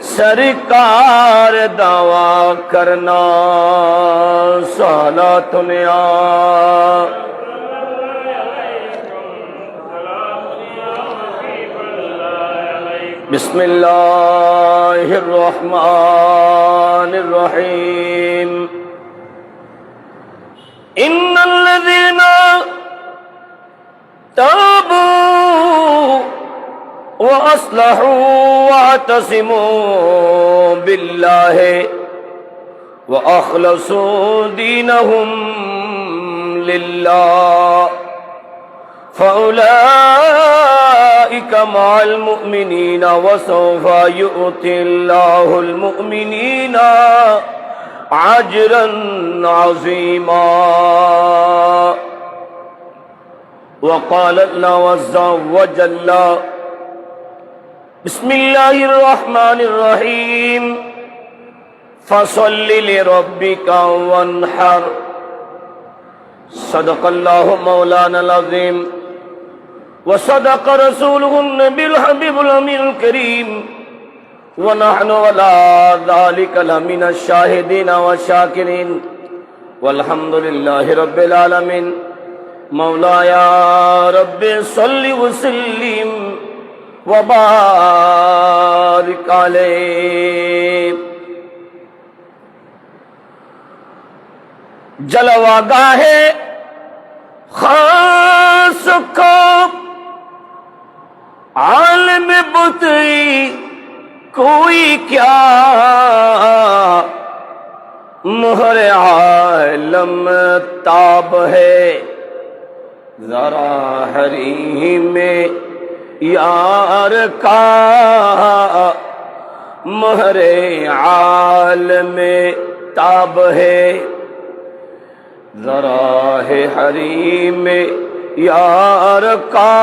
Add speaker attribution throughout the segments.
Speaker 1: सरकार दावा करना सालातुनिया बिस्मिल्लाहिर्रहमानिर्रहीम इन्नल्लज़ीना ताबू वअस्लहू वअतसिमू बिल्लाहि वअखलसू दीनहुम लिल्लाह फउलाइका मअल मुमिनीना वसौफा यु'तिल्लाहुल मुमिनीना अजरन अज़ीमा वक़ाल अल्लाहु अज़्ज़ा व जल्ला बिस्मिल्लाहिर्रहमानिर्रहीम फसल्लि लिरब्बिका वन्हर सदक़ल्लाहु मौलानाल अज़ीम व सदक़ रसूलुहुन नबियुल हबीबुल अमीनुल करीम व नहनु अला ज़ालिका लमिनश शाहिदीन व शाकिरीन वल्हम्दुलिल्लाहि रब्बिल आलमीन मौलाया रब्बि सल्लि व सल्लिम व बारिक अलैहि। जलवागाहे खास को आलम बुती कोई क्या मोहर आलम ताब है जरा हरी में यार का मोहर आलम ताब है जरा है हरी में यार का।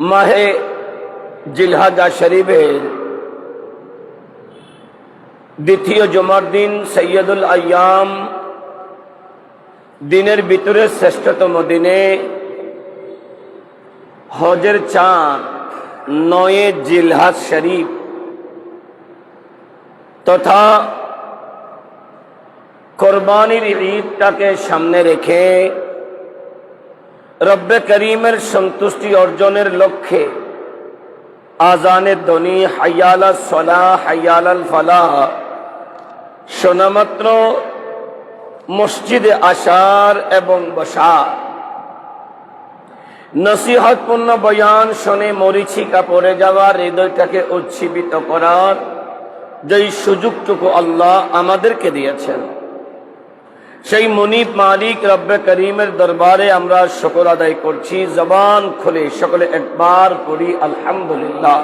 Speaker 1: माहे जिलहजा शरीफের দ্বিতীয় জুমার দিন সৈয়দুল আইয়াম দিনের ভিতরে শ্রেষ্ঠতম দিনে হজের চাঁদ 9 জিলহজ শরীফ তথা কোরবানির ঈদটাকে সামনে রেখে রব্বে করিমের সন্তুষ্টি অর্জনের লক্ষ্যে আযানের ধ্বনি হাইয়া আলাস সালাহ হাইয়া আলাল ফালাহ শোনামাত্র মসজিদে আসার এবং বসার, নসিহতপূর্ণ বয়ান শুনে মরিচিকা পড়ে যাওয়ার, হৃদয়টাকে উজ্জীবিত করার যেই সুযোগটুকু আল্লাহ আমাদেরকে দিয়েছেন, সেই মুনিব মালিক রব্বে করিমের দরবারে আমরা শুকর আদায় করছি। জবান খুলে সকলে একবার পড়ি আলহামদুলিল্লাহ।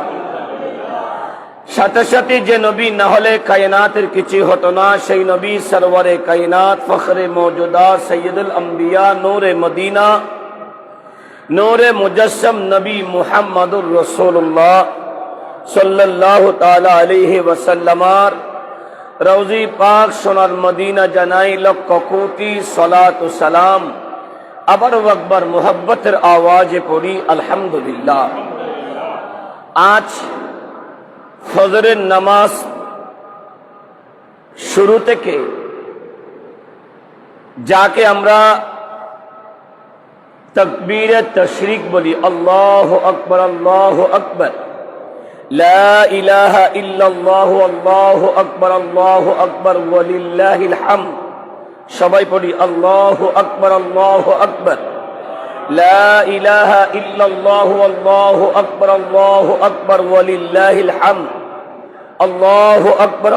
Speaker 1: সাথে সাথে যে নবী না হলে কায়নাতের কিছু হতো না, সেই নবী সরওয়ারে কায়নাত ফখরে মওজুদা সৈয়দুল আম্বিয়া নূরে মদিনা নূরে মুজাসসাম নবী মুহাম্মদুর রাসূলুল্লাহ সাল্লাল্লাহু তাআলা আলাইহি ওয়াসাল্লামার রওজি পাক সোনার মদিনা জানাই লক্ষ কোটি সালাত ও সালাম। আবার আকবার মুহাব্বতের আওয়াজে পড়ি আলহামদুলিল্লাহ। আজ ফজরের নামাজ শুরু থেকে যাকে আমরা তাকবীরে তাশরিক বলি, আল্লাহু আকবার আল্লাহু আকবার, লা ইলাহা ইল্লাল্লাহু আল্লাহু আকবার ওয়ালিল্লাহিল হামদ। সবাই পড়ি আল্লাহু আকবার, লা ইলাহা ইল্লাল্লাহু আল্লাহু আকবার ওয়ালিল্লাহিল হামদ। আল্লাহু আকবার,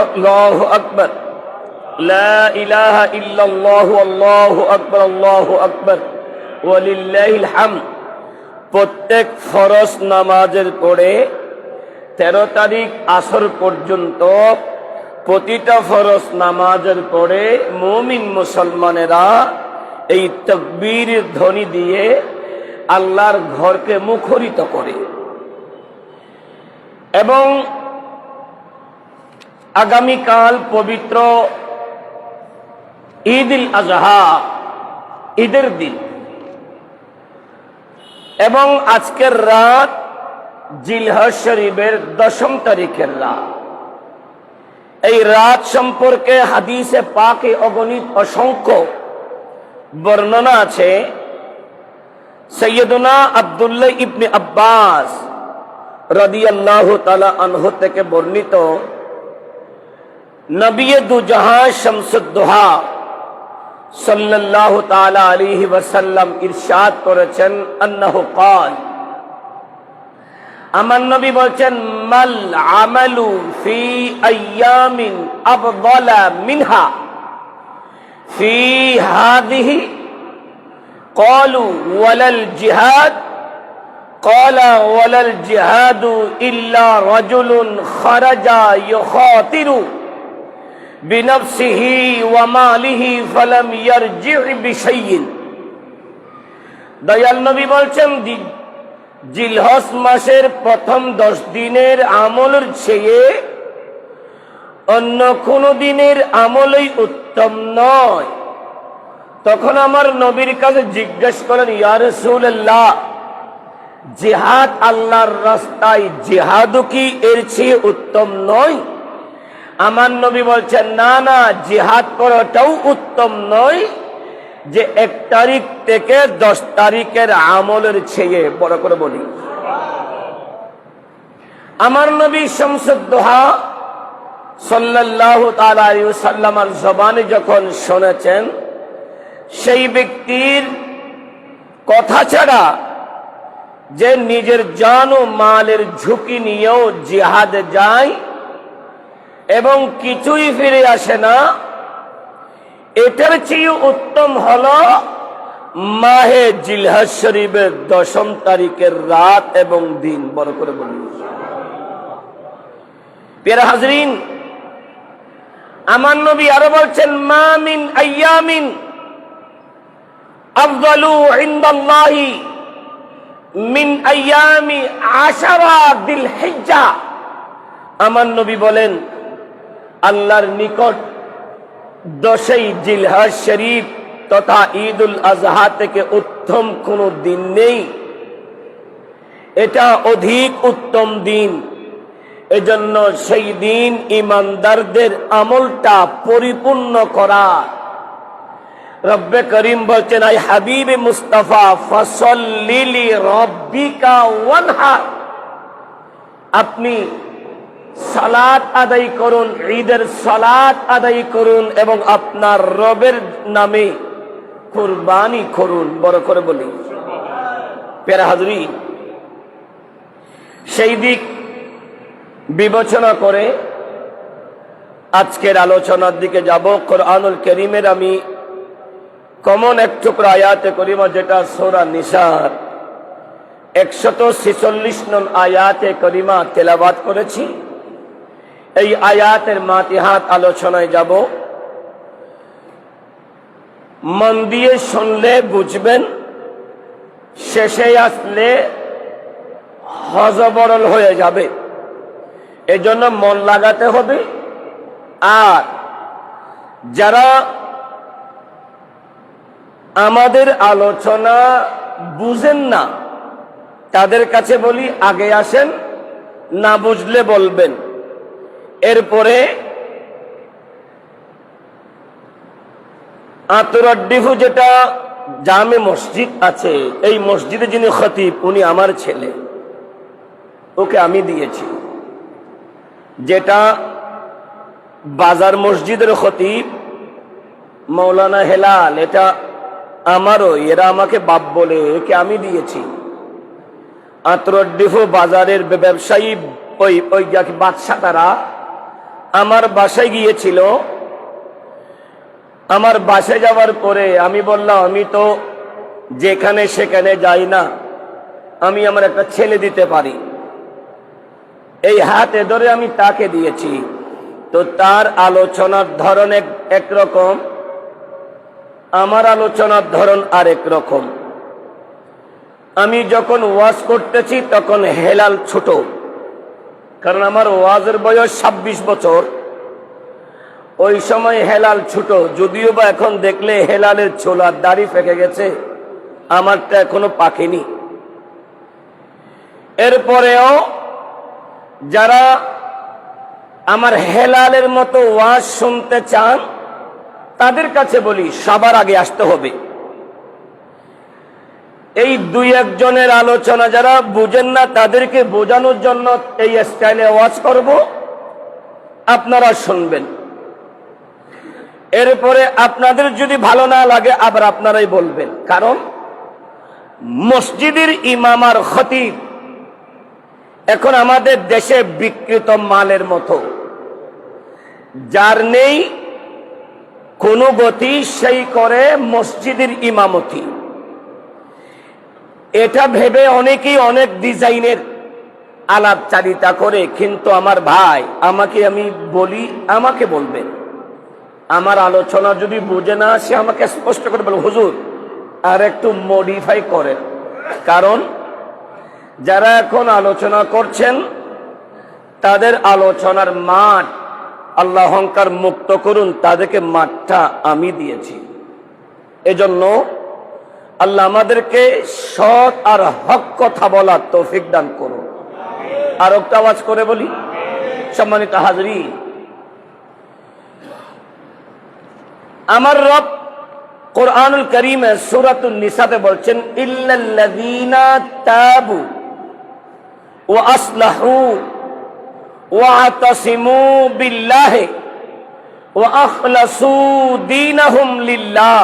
Speaker 1: লা ইলাহা ইল্লাল্লাহু আল্লাহু আকবার ওয়ালিল্লাহিল হামদ। প্রত্যেক ফরজ নামাজের পরে 13 তারিখ আসর পর্যন্ত প্রতিটা ফরজ নামাজের পরে মুমিন মুসলমানেরা এই তাকবীরের ধ্বনি দিয়ে আল্লাহর ঘরকে মুখরিত করে এবং আগামীকাল পবিত্র ঈদ উল আযহা, ঈদের দিন এবং আজকের রাত জিলহজ শরীফের 10 তারিখের রাত। এই রাত সম্পর্কে হাদিসে পাকে অগণিত অসংখ্য বর্ণনা আছে। সৈয়দনা আব্দুল্লাহ ইবনে আব্বাস রাদিয়াল্লাহু তাআলা আনহু থেকে বর্ণিত, নবী দু জাহান শামসুদ দুহা সাল্লাল্লাহু তাআলা আলাইহি ওয়াসাল্লাম ইরশাদ করেছেন, আন্নাহু ক্বাল, আমার নবী বলছেন, মাল আমালু ফি আইয়ামিন আফদালা মিনহা ফি হাদিহি ক্বালু ওয়ালাল জিহাদ ক্বালা ওয়ালাল জিহাদু ইল্লা রাজুলুন খারাজা ইউখাতিরু বিনফসিহি ওয়া মালিহি ফালাম ইয়ারজি বিশাইইন। দয়াল নবী বলছেন, জিলহজ মাসের প্রথম 10 দিনের আমলের চেয়ে অন্য কোন দিনের আমলই উত্তম নয়। তখন আমার নবীর কাছে জিজ্ঞেস করেন, ইয়া রাসূলুল্লাহ, জিহাদ আল্লাহর রাস্তায় জিহাদও কি এর চেয়ে উত্তম নয়? আমার নবী বলছেন, না না, জিহাদ করাটাও উত্তম নয়, যে 1 তারিখ থেকে 10 তারিখের আমলের চেয়ে। বড় করে বলি, আমার নবী শামসুদ দুহা সাল্লাল্লাহু তাআলা আলাইহি ওয়াসাল্লামের জবানে যখন শুনেছেন, সেই ব্যক্তির কথা ছাড়া যে নিজের জান ও মালের ঝুঁকি নিয়েও জিহাদে যায় এবং কিছুই ফিরে আসে না, এটার চেয়ে উত্তম হলো মাহে জিলহজ শরীফের 10 তারিখের রাত এবং দিন। বড় করে বলি, প্রিয় হাজরিন, আমার নবী আরো বলছেন, মা মিন আইয়ামিন আফদালু ইনদাল্লাহি মিন আইয়ামি আশারা দিল হিজ্জা। আমার নবী বলেন, আল্লাহর নিকট 10ই জিলহজ শরীফ তথা ঈদুল আজহা থেকে উত্তম কোন দিন নেই, এটা অধিক উত্তম দিন। এজন্য সেই দিন ইমানদারদের আমলটা পরিপূর্ণ করা। রব্বে করিম বলছেন, আই হাবিবে মুস্তাফা ফাসাল্লি লি রাব্বিকা ওয়ানহার, আপনি সালাত আদায় করুন, ঈদের সালাত আদায় করুন এবং আপনার রবের নামে কুরবানি করুন। বড় করে বলি, প্রিয় হাজরিন, সেই দিক বিবেচনা করে আজকের আলোচনার দিকে যাব। কোরআনুল কারীমের আমি কমন এক টুকরা আয়াতে করিমা, যেটা সূরা নিসার 146 নং আয়াতে করিমা তেলাওয়াত করেছি। এই আয়াতের মাতিহাত আলোচনায় যাব। মন দিয়ে শুনলে বুঝবেন, শেষে আসলে হজবরল হয়ে যাবে। এজন্য মন লাগাতে হবে। আর যারা আমাদের আলোচনা বুঝেন না, তাদের কাছে বলি, আগে আসেন, না বুঝলে বলবেন। এরপরে আতরাড্ডিফু যেটা জামে মসজিদ আছে, এই মসজিদে যিনি খতিব, উনি আমার ছেলে, ওকে আমি দিয়েছি। যেটা বাজার মসজিদের খতিব মৌলানা হেলাল, এটা আমারও, এরা আমাকে বাপ বলে, একে আমি দিয়েছি। আতরাড্ডিফু বাজারের ব্যবসায়ী ওই বাদশা, তারা আমার বাসায় গিয়েছিল। আমার বাসায় যাওয়ার পরে আমি বললাম, আমি তো যেখানে সেখানে যাই না, আমি আমার একটা ছেলে দিতে পারি। এই হাতে ধরে আমি তাকে দিয়েছি। তো তার আলোচনার ধরন একরকম, আমার আলোচনার ধরন আরেক রকম। আমি যখন ওয়াজ করতেছি তখন হেলাল ছোট, কারণ আমার ওয়াজের বয়স 26 বছর। ওই সময় হেলাল ছোট, যদিও বা এখন দেখলে হেলালের ছোলার দাড়ি পেকে গেছে, আমারটা এখনো পাকেনি। এরপরেও যারা আমার হেলালের মতো ওয়াজ শুনতে চান তাদের কাছে বলি সবার আগে আসতে হবে। এই দুই একজনের আলোচনা যারা বুঝেন না তাদেরকে বোঝানোর জন্য এই স্টাইলে ওয়াজ করব, আপনারা শুনবেন। এরপরে আপনাদের যদি ভালো না লাগে আবার আপনারাই বলবেন, কারণ মসজিদের ইমাম আর খতিব এখন আমাদের দেশে বিকৃত মালের মতো, যার নেই কোনো গতি সেই করে মসজিদের ইমামতি। এটা ভেবে অনেকেই অনেক ডিজাইনের আলাপচারিতা করে, কিন্তু আমার ভাই আমি বলি, আমাকে বলবেন, আমার আলোচনা যদি বুঝে না আসে আমাকে স্পষ্ট করে বলবো, হুজুর আর একটু মডিফাই করেন। কারণ যারা এখন আলোচনা করছেন তাদের আলোচনার মাঠ আল্লাহ অহংকার মুক্ত করুন, তাদেরকে মাঠটা আমি দিয়েছি। এজন্য আল্লাহ আমাদেরকে সৎ আর হক কথা বলার তৌফিক দান করুন। আর একটা আওয়াজ করে বলি, সম্মানিত হাজরিন, আমার রব কুরআনুল কারীমে সূরাতুন নিসাতে বলছেন, ইল্লাল্লাযীনা তাবু ওয়া আসলাহু ওয়া আতাসিমু বিল্লাহি ওয়া আখলাসু দীনাহুম লিল্লাহ।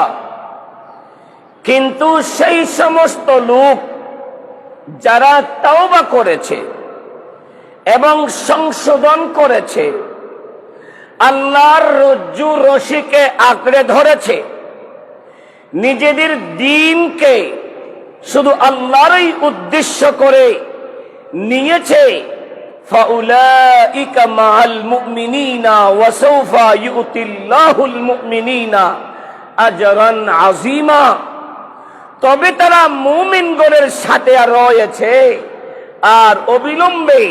Speaker 1: কিন্তু সেই সমস্ত লোক যারা তওবা করেছে এবং সংশোধন করেছে, আল্লাহর রজ্জু রশিকে আঁকড়ে ধরেছে, নিজেদের দ্বীনকে শুধু আল্লাহরই উদ্দেশ্য করে নিয়েছে, ফাউলাইকা মাআল মুমিনিনা ওয়া সাওফা ইউতিল্লাহুল মুমিনিনা আজরান আযীমা। তবে তারা মুমিনগণের সাথে রয়েছে, আর অবিলম্বে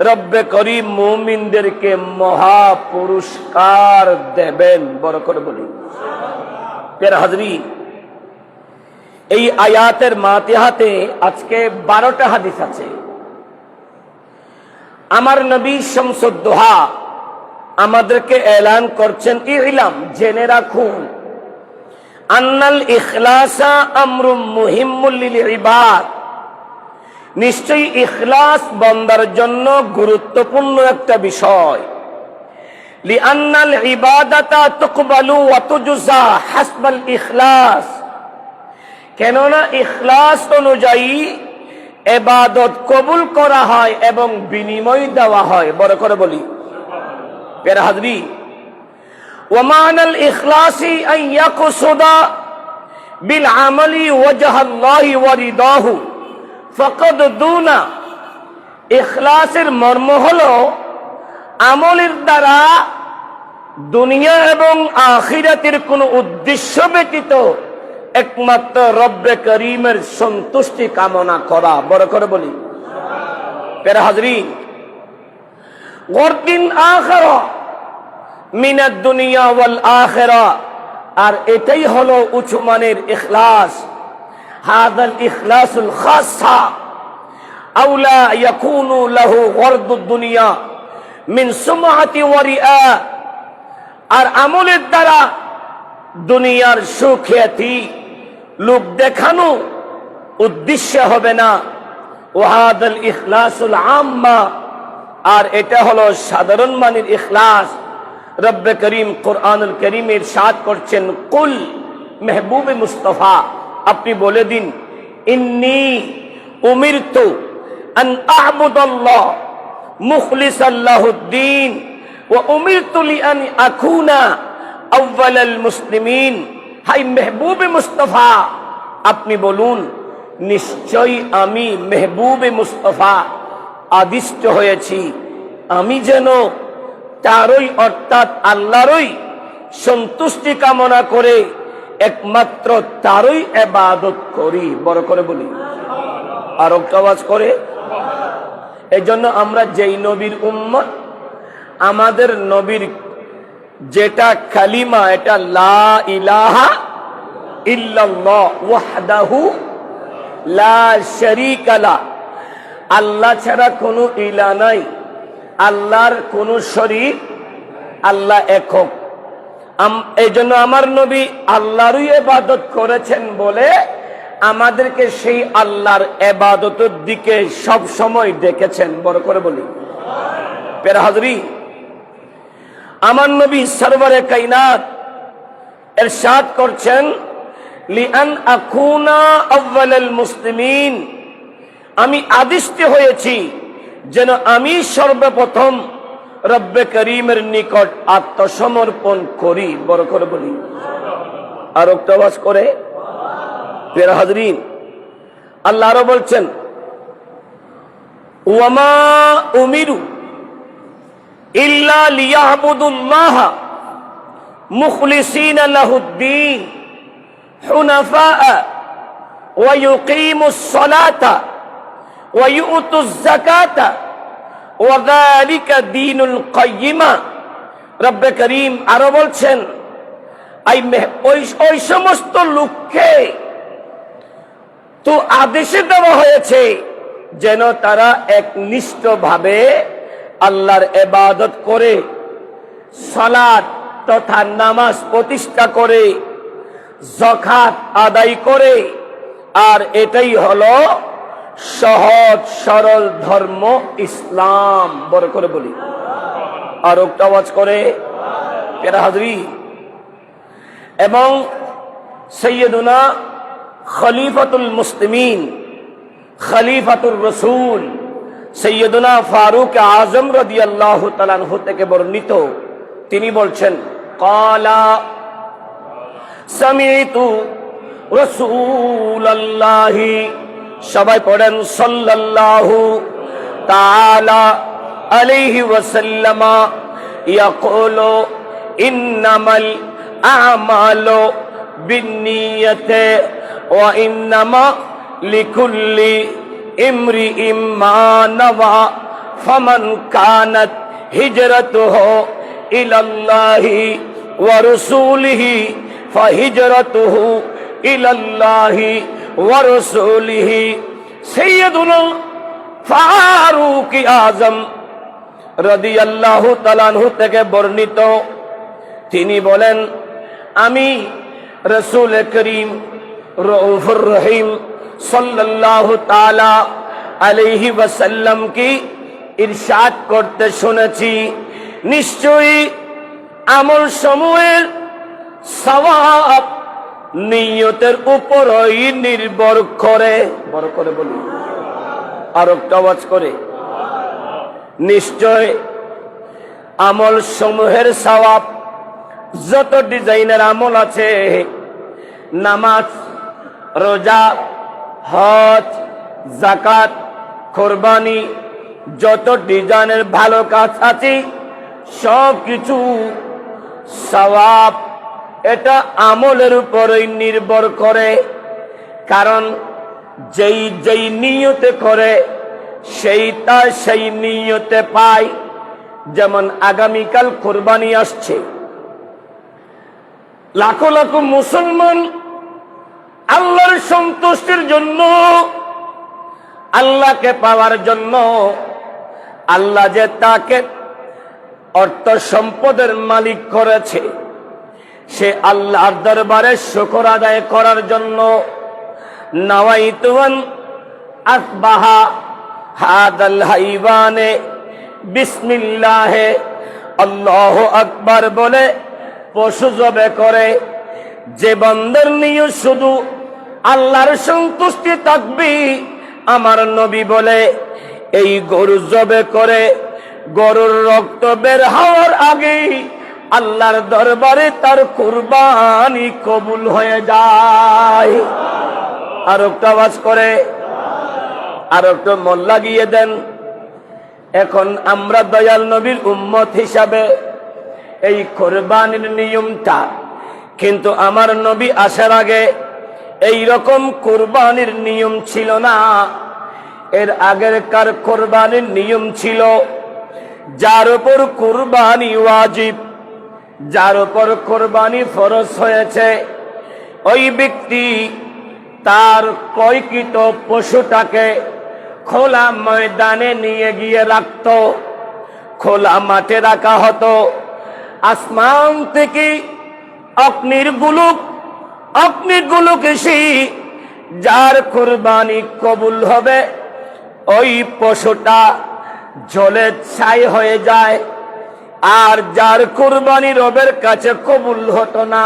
Speaker 1: রব্বে করিম মুমিনদেরকে মহা পুরস্কার দেবেন। বড় করে বলি প্রিয় হাজরিন, এই আয়াতের মাতিহাতে আজকে 12টা হাদিস আছে। আমার নবী শামসুদ দোহা আমাদেরকে এলান করছেন, ইলাম জেনে রাখুন, আন্নাল ইখলাসা আমরুম মুহিম্মুল লিল ইবাদ, নিশ্চয়ই ইখলাস বান্দার জন্য গুরুত্বপূর্ণ একটা বিষয়। লিআন্নাল ইবাদাতা তুকবালু ওয়া তুজজা হাসবাল ইখলাস, কেননা ইখলাস অনুযায়ী ইবাদত কবুল করা হয় এবং বিনিময় দেওয়া হয়। বড় করে বলি প্রিয় হাজরিন, ওয়া মা'নাল ইখলাসি আন ইয়াকসুদা বিল আমালি ওয়াজহাল্লাহি ওয়া রিদাহু ফাকাদ দুনা। ইখলাসের মর্ম হলো আমলের দ্বারা দুনিয়া এবং আখিরাতের কোন উদ্দেশ্য ব্যতীত একমাত্র রব্বে করিমের সন্তুষ্টি কামনা করা। বড় করে বলি প্রিয় হাজরিন, ওয়ারদিন আখিরা মিনাদ দুনিয়া ওয়াল আখিরা, আর এটাই হলো উঁচু মানের ইখলাস। হাযাল ইখলাসুল খাসা আওলা ইয়াকুনু লাহু ওয়ারদুদ দুনিয়া মিন সুমআতি ওয়া রিআ, আর আমলের দ্বারা দুনিয়ার সুখ্যাতি লোক দেখানো উদ্দেশ্য হবে না। ওয়াহাদাল ইখলাসুল আম্মা, আর এটা হলো সাধারণ মানের ইখলাস। রব্বে করিম কুরআনুল কারীমে ইরশাদ করছেন, কুল মেহবুবে মুস্তাফা আপনি বলে দিন, ইন্নী উমিরতু আন আ'বুদাল্লাহ মুখলিসান লাহুদ্দিন ওয়া উমিরতু লিআন আকুনা আউয়ালাল মুসলিমিন। হাই মেহবুবে মুস্তাফা আপনি বলুন, নিশ্চয়ই আমি মেহবুবে মুস্তাফা আদিষ্ট হয়েছি, আমি যেন তারই অর্থাৎ আল্লাহরই সন্তুষ্টি কামনা করে একমাত্র তারই ইবাদত করি। বড় করে বলি আর আওয়াজ করে। এই জন্য আমরা যেই নবীর উম্মত, আমাদের নবীর যেটা কালিমা, এটা লা ইলাহা ইল্লাল্লাহ ওয়াহদাহু লা শারীকা লা, আল্লাহ ছাড়া কোনো ইলা নাই, আল্লাহর কোনো শরীক, আল্লাহ একক। এই জন্য আমার নবী আল্লাহরই ইবাদত করেছেন বলে আমাদেরকে সেই আল্লাহর ইবাদতের দিকে সব সময় ডেকেছেন। বড় করে বলি প্যারা হাজরি, আমার নবী সরওয়ারে কায়নাত ইরশাদ করছেন, লিআন আকুনা আউয়ালাল মুসলিমিন, আমি আদিষ্ট হয়েছি যেন আমি সর্বপ্রথম রব্বে করিমের নিকট আত্মসমর্পণ করি। বড় করে বলি আর আওয়াজ করে প্যারা হাজরিন, আল্লাহ আরো বলছেন, ওয়ামা উমিরু ইল্লা লিয়াবুদুল্লাহ মুখলিসিনা লাহুদ্দিন হুনাফা ওয়া ইউকিমুস সালাতা ওয়া ইউতুজ যাকাতা ওয়া যালিকা দীনুল কাইয়্যিমা। রব্বে করিম আরো বলছেন, ওই সমস্ত লোককে তো আদেশ দেওয়া হয়েছে যেন তারা একনিষ্ঠভাবে আল্লাহর ইবাদত করে, সালাত তথা নামাজ প্রতিষ্ঠা করে, যাকাত আদায় করে। আর এটাই হলো সহজ সরল ধর্ম ইসলাম। বড় করে বলি আর আওয়াজ করে প্যারা হাজরি। এবং সৈয়দুনা খলিফাতুল মুসলিমিন, খলিফাতুর রাসূল সৈয়দুনা ফারুক আজম রাদিয়াল্লাহু তাআলা আনহু থেকে বর্ণিত, তিনি বলছেন, ক্বালা সামি'তু রাসূলুল্লাহি, সবাই পড়েন সাল্লাল্লাহু তাআলা আলাইহি ওয়াসাল্লাম ইয়াকুলু ইন্নামাল আমালু বিন্নিয়াতি ওয়া ইন্নামা লিকুল্লি ইমরিইম মা নাওয়া ফামান কানাত হিজরাতুহু ইলাল্লাহি ওয়া রাসূলিহি ফাহিজরাতুহু ইলাল্লাহি ওয়া রাসূলিহি। সাইয়্যিদুনা ফারুক আযম রাদিয়াল্লাহু তাআলা আনহু থেকে বর্ণিত, তিনি বলেন, আমি রাসূল করিম রউফুর রহিম সাল্লাল্লাহু তাআলা আলাইহি ওয়াসাল্লাম কি ইরশাদ করতে শুনেছি, নিশ্চয়ই আমল সমূহের সওয়াব নিয়তের উপরই নির্ভর করে। বড় করে বলি আর আওয়াজ করে, নিশ্চয় আমল সমূহের সওয়াব, যত ডিজাইনের আমল আছে, নামাজ, রোজা, হজ, যাকাত, কুরবানি, যত ডিজাইনের ভালো কাজ আছে সব কিছু সওয়াব এটা আমলের উপরই নির্ভর করে। কারণ যেই যেই নিয়তে করে সেইটা সেই নিয়তে পায়। যেমন আগামীকাল কুরবানি আসছে, লাখো লাখো মুসলমান আল্লাহর সন্তুষ্টির জন্য, আল্লাহকে পাওয়ার জন্য, আল্লাহ যে তাকে অর্থ সম্পদের মালিক করেছে, সে আল্লাহর দরবারে শুকর আদায় করার জন্য নাওয়াইতু আন আসবাহা হাদাল হাইওয়ানে বিসমিল্লাহে আল্লাহু আকবার বলে পশু জবে করে। যে বান্দার নিয়ত শুধু আল্লাহর সন্তুষ্টি থাকবে, আমার নবী বলে এই গরু জবে করে, গরুর রক্ত বের হওয়ার আগেই আল্লাহর দরবারে তার কুরবানি কবুল হয়ে যায়। আর একটা আওয়াজ করে, আর একটু মন লাগিয়ে দেন। এখন আমরা দয়াল নবীর উম্মত হিসাবে এই কুরবানির নিয়মটা, কিন্তু আমার নবী আসার আগে এই রকম কুরবানির নিয়ম ছিল না। এর আগেরকার কুরবানির নিয়ম ছিল, যার উপর কুরবানি ওয়াজিব, যার উপর কুরবানি ফরজ হয়েছে, ওই ব্যক্তি তার ক্রয়কৃত পশুটাকে খোলা ময়দানে নিয়ে গিয়ে রাখত, খোলা মাঠে রাখা হতো। আসমান থেকে অগ্নির গোলক এসে যার কুরবানি কবুল হবে ওই পশুটা জলে ছাই হয়ে যায়। আর যার কুরবানি রবের কাছে কবুল হতো না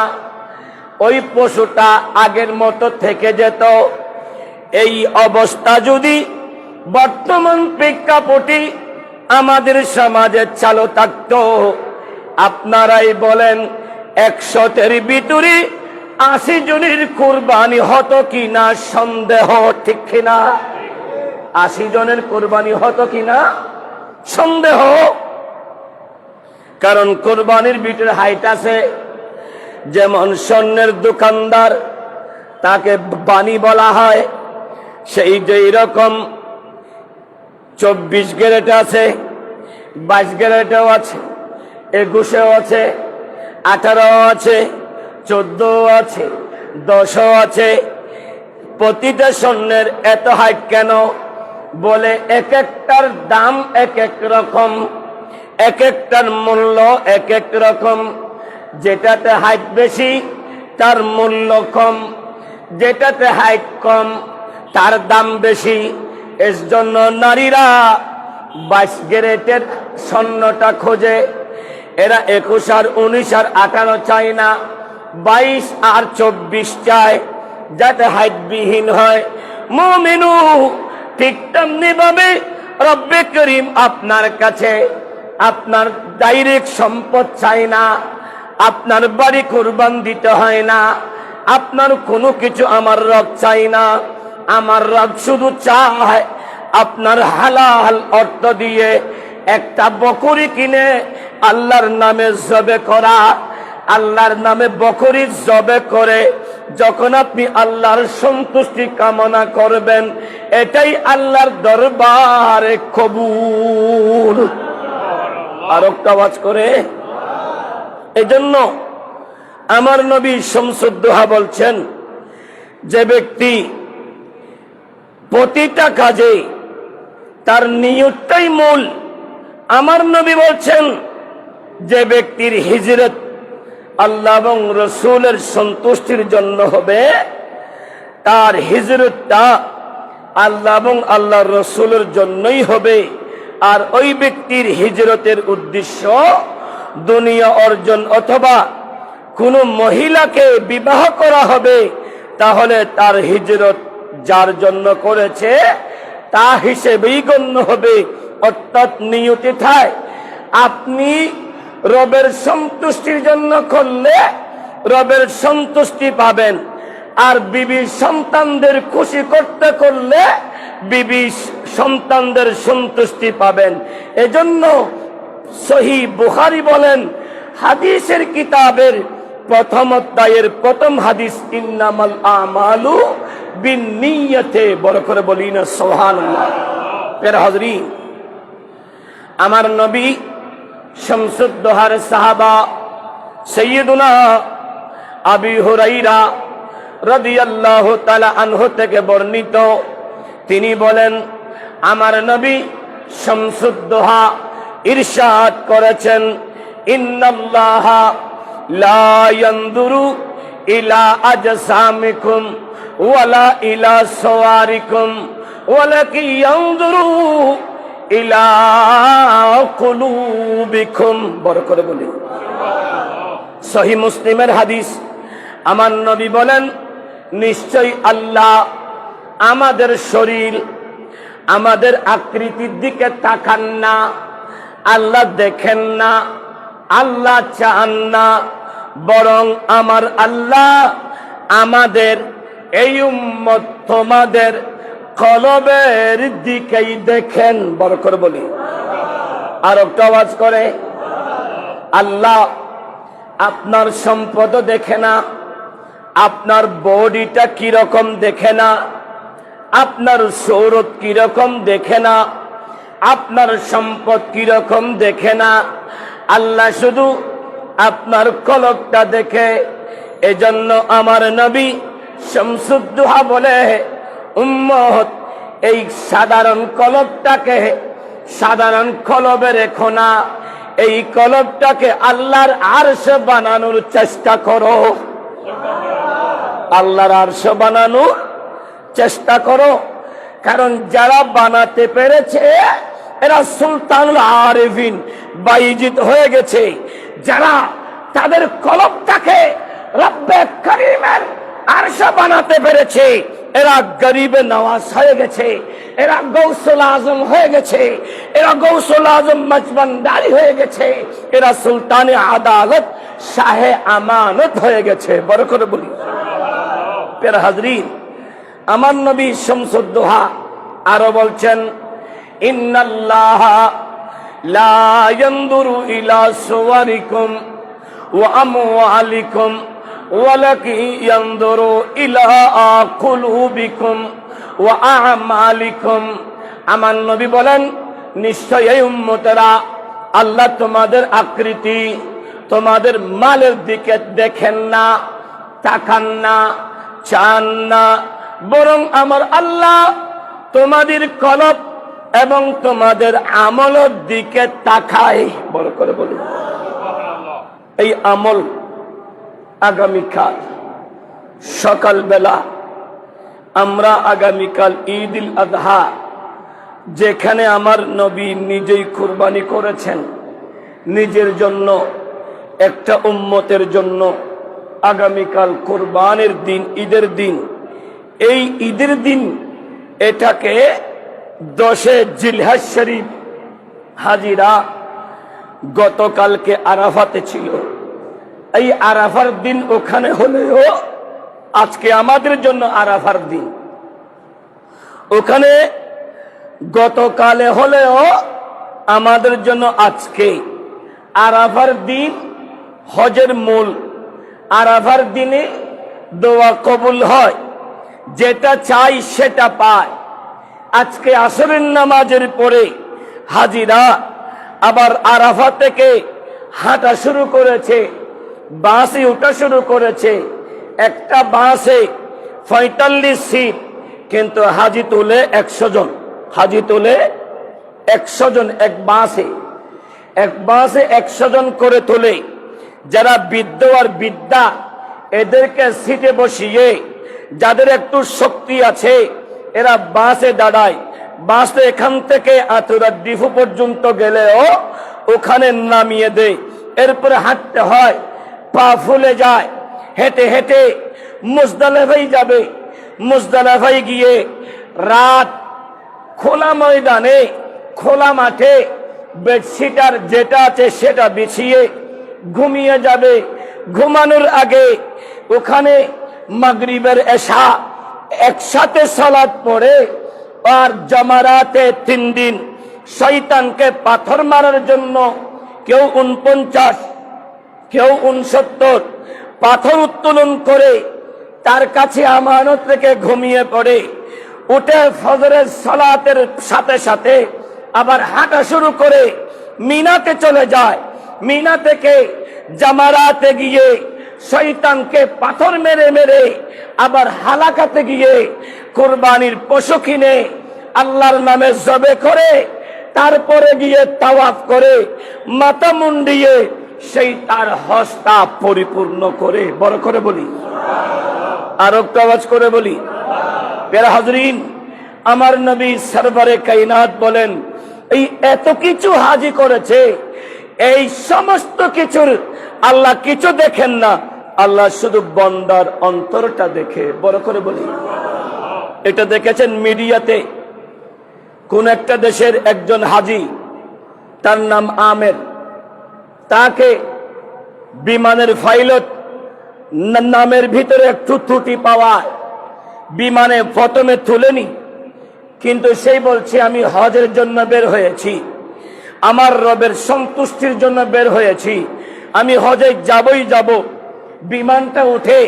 Speaker 1: ওই পশুটা আগের মতো থেকে যেত। এই অবস্থা যদি বর্তমান প্রেক্ষাপটে আমাদের সমাজে চালু থাকতো, আপনারাই বলেন 100-এর ভিতরে 80 জনের কুরবানি হতো কিনা সন্দেহ, ঠিক কিনা? 80 জনের কুরবানি হতো কিনা সন্দেহ। কারণ কুরবানির ভিতরে হাইট আছে। যেমন স্বর্ণের দোকানদার তাকে বানি বলা হয়, সেই যে এরকম 24 ক্যারেট আছে, 22 ক্যারেটও আছে, 21ও আছে, 18ও আছে, 14ও আছে, 10ও আছে। প্রতিটা স্বর্ণের এত হাইট কেন? বলে এক একটার দাম এক এক রকম, এক একটার মূল্য এক এক রকম। যেটাতে হাইট বেশি তার মূল্য কম, যেটাতে হাইট কম তার দাম বেশি। এর জন্য নারীরা 22 ক্যারেটের স্বর্ণটা খোঁজে। এরা 21 আর 19 আর 18 চায় না, 22 আর 24 চায়, যাতে হাইট বিহীন হয়। মুমিনু ঠিক তেমনি ভাবে রব্বে করিম আপনার কাছে আপনার ডাইরেক্ট সম্পদ চাই না, আপনার বাড়ি কুরবান দিতে হয় না, আপনার কোনো কিছু আমার রব চাই না। আমার রব শুধু চায় আপনার হালাল অর্থ দিয়ে একটা বকরি কিনে আল্লাহর নামে জবে করা। আল্লাহর নামে বকরি জবে করে যখন আপনি আল্লাহর সন্তুষ্টি কামনা করবেন, এটাই আল্লাহর দরবারে কবুল। আর একটা আওয়াজ করে। এজন্য আমার নবী শামসুদ্দোহা বলছেন, যে ব্যক্তি প্রতিটা কাজে তার নিয়তটাই মূল। আমার নবী বলছেন, যে ব্যক্তির হিজরত আল্লাহ এবং রসুলের সন্তুষ্টির জন্য হবে, তার হিজরতটা আল্লাহ এবং আল্লাহ রসুলের জন্যই হবে। আর ওই ব্যক্তির হিজরতের উদ্দেশ্য দুনিয়া অর্জন অথবা কোন মহিলাকে বিবাহ করা হবে, তাহলে তার হিজরত যার জন্য করেছে তা হিসেবেই গণ্য হবে। অর্থাৎ নিয়তি থায় আপনি রবের সন্তুষ্টির জন্য করলে রবের সন্তুষ্টি পাবেন, আর বিবি সন্তানদের খুশি করতে করলে বিবি সন্তানদের সন্তুষ্টি পাবেন। এজন্য সহিহ বুখারী বলেন, হাদিসের কিতাবের প্রথম অধ্যায়ের প্রথম হাদিস, ইন্নামাল আমালু বিন্নিয়াতে। বড় করে বলি না সুবহানাল্লাহ। এর হাজরিন, আমার নবী শামসুদ্দোহার সাহাবা সাইয়্যিদুনা আবু হুরায়রা রাদিয়াল্লাহু তাআলা আনহু থেকে বর্ণিত, তিনি বলেন, আমার নবী শামসুদ্দোহা ইরশাদ করেছেন, ইন্নাল্লাহা লা ইয়ানজুরু ইলা আজসামিকুম ওয়ালা ইলা সাওয়ারিকুম ওয়ালাকিন ইয়ানজুরু ইলা কুলুবিকুম। বড় করে বলি। সহিহ মুসলিমের হাদিস। আমার নবী বলেন, নিশ্চয়ই আল্লাহ আমাদের শরীর, আমাদের আকৃতির দিকে তাকান না, আল্লাহ দেখেন না, আল্লাহ চান না, বরং আমার আল্লাহ আমাদের এই উম্মত তোমাদের কলবের দিকেই দেখেন। বড় করে বলি। আর একটা আওয়াজ করে। আল্লাহ আপনার সম্পদ দেখে না, আপনার বডিটা কিরকম দেখে না, আপনার সৌরত কিরকম দেখে না, আপনার সম্পদ কিরকম দেখে না। আল্লাহ শুধু আপনার কলবটা দেখে। এজন্য আমার নবী শামসুদ্দোহা বলে, উম্মত এই সাধারণ কলবটাকে সাধারণ কলবে রেখো না, এই কলবটাকে আল্লাহর আরশ বানানোর চেষ্টা করো। আল্লাহর আরশ বানানোর চেষ্টা করো। কারণ যারা বানাতে পেরেছে এরা সুলতানুল আরিফিন বাইজিদ হয়ে গেছে। যারা তাদের কলবটাকে রব্বে করিমের আরশ বানাতে পেরেছে এরা গরিবে নওয়াজ হয়ে গেছে, এরা গৌসুল আজম হয়ে গেছে, এরা গৌসুল আজম মজবন্দারি হয়ে গেছে, এরা সুলতানে আদালত শাহে আমানত হয়ে গেছে। বড় করে বলি প্রিয় হাজরিন, আমার নবী শামসুদ্দোহা আরো বলছেন, ইন্নাল্লাহা লা ইয়ানদুরু ইলা সুওয়ারিকুম ওয়া আমওয়ালিকুম ওয়ালাকিন ইয়ানদুরু ইলা কুলুবিকুম ওয়া আমালিকুম। আমার নবী বলেন, নিশ্চয়ই এই উম্মতেরা আল্লাহ তোমাদের আকৃতি, তোমাদের মালের দিকে দেখেন না, তাকান না, চান না, বরং আমার আল্লাহ তোমাদের কলব এবং তোমাদের আমলের দিকে তাকায়। বড় করে বলি, এই আমল আগামীকাল সকালবেলা আমরা আগামীকাল ঈদুল আযহা, যেখানে আমার নবী নিজেই কুরবানি করেছেন নিজের জন্য, একটা উম্মতের জন্য। আগামীকাল কুরবানির দিন, ঈদের দিন। এই ঈদের দিন এটাকে 10 জিলহজ শরীফ। হাজিরা গতকালকে আরাফাতে ছিল, এই আরাফার দিন ওখানে হলেও আজকে আমাদের জন্য আরাফার দিন। ওখানে গতকালে হলেও আমাদের জন্য আজকে আরাফার দিন হজের মূল। আরাফার দিনে দোয়া কবুল হয়, যেটা চাই সেটা পায়। আজকে আসরের নামাজের পরে হাজিরা আবার আরাফা থেকে হাঁটা শুরু করেছে, বাসে ওঠা শুরু করেছে। একটা বাসে 45 সিট, কিন্তু হাজি তোলে 100 জন। হাজি তোলে 100 জন এক বাসে 100 জন করে তোলে। যারা বৃদ্ধ আর বৃদ্ধা এদেরকে সিটে বসিয়ে, যাদের একটু শক্তি আছে এরা বাসে দাঁড়ায়। বাসে এখান থেকে আতুরা ডিপো পর্যন্ত গেলেও ওখানে নামিয়ে দেয়। এরপরে হাঁটতে হয়, পা ফুলে যায়। হেঁটে হেঁটে মুজদালিফায় যাবে। মুজদালিফায় গিয়ে রাত খোলা ময়দানে, খোলা মাঠে বেডশিট আর যেটা আছে সেটা বিছিয়ে ঘুমিয়ে যাবে। ঘুমানোর আগে ওখানে মাগরিবের এশা একসাথে সালাত পড়ে আর জামারাতে 3 দিন শয়তানকে পাথর মারার জন্য কেউ 49, কেউ 69 পাথর উত্তোলন করে তার কাছে আমানত রেখে ঘুমিয়ে পড়ে। উঠে ফজরের সালাতের সাথে সাথে আবার হাঁটা শুরু করে মিনাতে চলে যায়। মিনা থেকে জামারাতে গিয়ে শয়তানকে পাথর মেরে মেরে আবার হালাকাতে গিয়ে কুরবানির পশু কিনে আল্লাহর নামে জবে করে, তারপরে গিয়ে তাওয়াফ করে মাথা মুন্ডিয়ে সেই তার হজটা পরিপূর্ণ করে। বড় করে বলি, আর একটু আওয়াজ করে বলি। প্রিয় হাজরিন, আমার নবী সরবরে কায়নাত বলেন, এই এত কিছু হাজি করেছে, এই সমস্ত কিছুর আল্লাহ কিছু দেখেন না, আল্লাহ শুধু বান্দার অন্তরটা দেখে। বড় করে বলি, এটা দেখেছেন মিডিয়াতে। কোন একটা দেশের একজন হাজি, তার নাম আমের, তাকে বিমানের পাইলট নামের ভিতরে একটু ত্রুটি পাওয়া, বিমানে প্রথমে তুলেনি, কিন্তু সেই বলছে আমি হজের জন্য বের হয়েছি, আমার রবের সন্তুষ্টির জন্য বের হয়েছি, আমি হজে যাবই যাব। বিমানটা উঠে